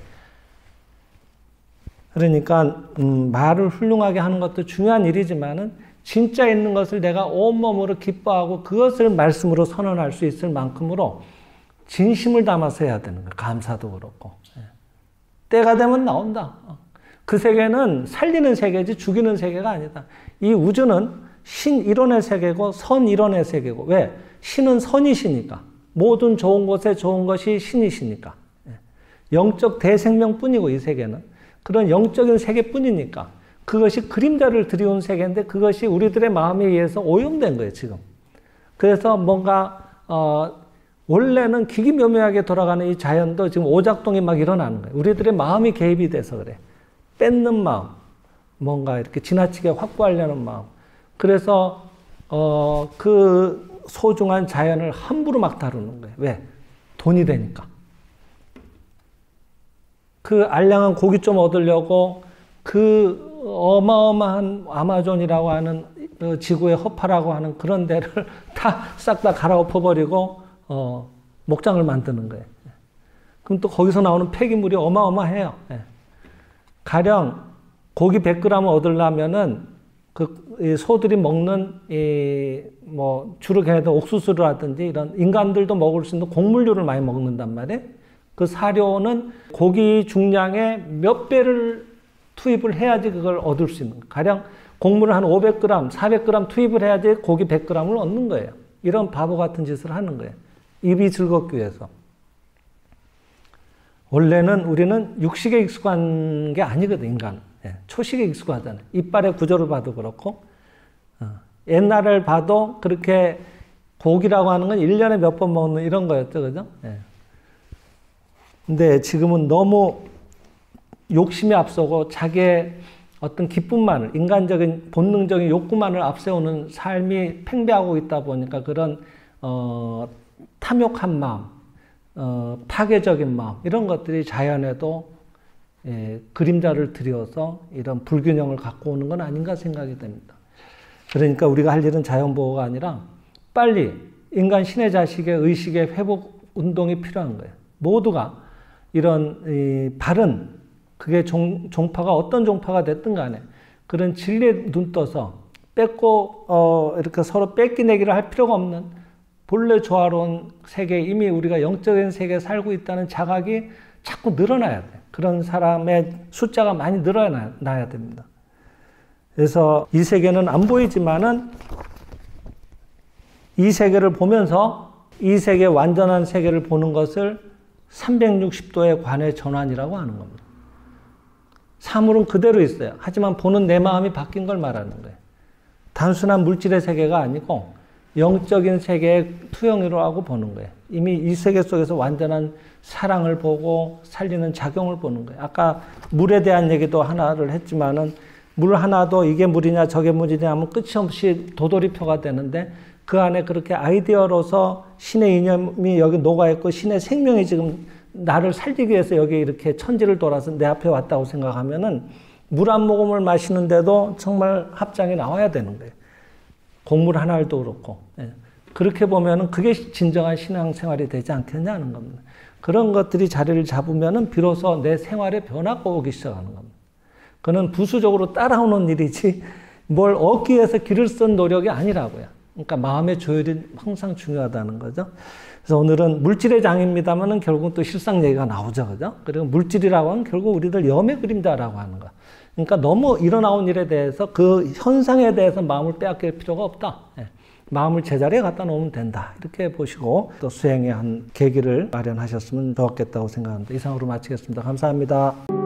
그러니까 말을 훌륭하게 하는 것도 중요한 일이지만은 진짜 있는 것을 내가 온몸으로 기뻐하고 그것을 말씀으로 선언할 수 있을 만큼으로 진심을 담아서 해야 되는 거예요. 감사도 그렇고. 때가 되면 나온다. 그 세계는 살리는 세계지 죽이는 세계가 아니다. 이 우주는 신 이론의 세계고 선 이론의 세계고. 왜? 신은 선이시니까. 모든 좋은 곳에 좋은 것이 신이시니까. 영적 대생명뿐이고 이 세계는. 그런 영적인 세계뿐이니까. 그것이 그림자를 들이온 세계인데 그것이 우리들의 마음에 의해서 오염된 거예요, 지금. 그래서 뭔가 원래는 기기묘묘하게 돌아가는 이 자연도 지금 오작동이 막 일어나는 거예요. 우리들의 마음이 개입이 돼서 그래. 뺏는 마음, 뭔가 이렇게 지나치게 확보하려는 마음. 그래서 그 소중한 자연을 함부로 막 다루는 거예요. 왜? 돈이 되니까. 그 알량한 고기 좀 얻으려고 그 어마어마한 아마존이라고 하는 지구의 허파라고 하는 그런 데를 다 싹 다 갈아엎어버리고 목장을 만드는 거예요. 그럼 또 거기서 나오는 폐기물이 어마어마해요. 가령 고기 100g을 얻으려면은 그 소들이 먹는 뭐 주로 걔네들 옥수수를 하든지 이런 인간들도 먹을 수 있는 곡물류를 많이 먹는단 말이에요. 그 사료는 고기 중량의 몇 배를 투입을 해야지 그걸 얻을 수 있는 거예요. 가령 곡물을 한 500g, 400g 투입을 해야지 고기 100g을 얻는 거예요. 이런 바보 같은 짓을 하는 거예요. 입이 즐겁기 위해서. 원래는 우리는 육식에 익숙한 게 아니거든, 인간은. 초식에 익숙하잖아요. 이빨의 구조를 봐도 그렇고, 옛날을 봐도 그렇게 고기라고 하는 건 1년에 몇 번 먹는 이런 거였죠, 그죠? 근데 지금은 너무 욕심이 앞서고 자기의 어떤 기쁨만을, 인간적인 본능적인 욕구만을 앞세우는 삶이 팽배하고 있다 보니까 그런, 탐욕한 마음, 파괴적인 마음, 이런 것들이 자연에도 그림자를 들여서 이런 불균형을 갖고 오는 건 아닌가 생각이 됩니다. 그러니까 우리가 할 일은 자연보호가 아니라 빨리 인간 신의 자식의 의식의 회복 운동이 필요한 거예요. 모두가 이런 바른, 그게 종파가 어떤 종파가 됐든 간에 그런 진리에 눈 떠서 뺏고 이렇게 서로 뺏기내기를 할 필요가 없는 본래 조화로운 세계, 이미 우리가 영적인 세계에 살고 있다는 자각이 자꾸 늘어나야 돼. 그런 사람의 숫자가 많이 늘어나야 됩니다. 그래서 이 세계는 안 보이지만은 이 세계를 보면서 이 세계 완전한 세계를 보는 것을 360도의 관의 전환이라고 하는 겁니다. 사물은 그대로 있어요. 하지만 보는 내 마음이 바뀐 걸 말하는 거예요. 단순한 물질의 세계가 아니고 영적인 세계의 투영으로 하고 보는 거예요. 이미 이 세계 속에서 완전한 사랑을 보고 살리는 작용을 보는 거예요. 아까 물에 대한 얘기도 하나를 했지만은 물 하나도 이게 물이냐 저게 물이냐 하면 끝이 없이 도돌이표가 되는데 그 안에 그렇게 아이디어로서 신의 이념이 여기 녹아있고 신의 생명이 지금 나를 살리기 위해서 여기 이렇게 천지를 돌아서 내 앞에 왔다고 생각하면은 물 한 모금을 마시는데도 정말 합장이 나와야 되는 거예요. 곡물 한 알도 그렇고. 그렇게 보면은 그게 진정한 신앙생활이 되지 않겠냐는 겁니다. 그런 것들이 자리를 잡으면은 비로소 내 생활에 변화가 오기 시작하는 겁니다. 그는 부수적으로 따라오는 일이지 뭘 얻기 위해서 길을 쓴 노력이 아니라고요. 그러니까 마음의 조율이 항상 중요하다는 거죠. 그래서 오늘은 물질의 장입니다만은 결국 또 실상 얘기가 나오죠. 그죠? 그리고 물질이라고 하면 결국 우리들 염의 그림자라고 하는 거. 그러니까 너무 일어나온 일에 대해서 그 현상에 대해서 마음을 빼앗길 필요가 없다. 마음을 제자리에 갖다 놓으면 된다. 이렇게 보시고 또 수행의 한 계기를 마련하셨으면 좋았겠다고 생각합니다. 이상으로 마치겠습니다. 감사합니다.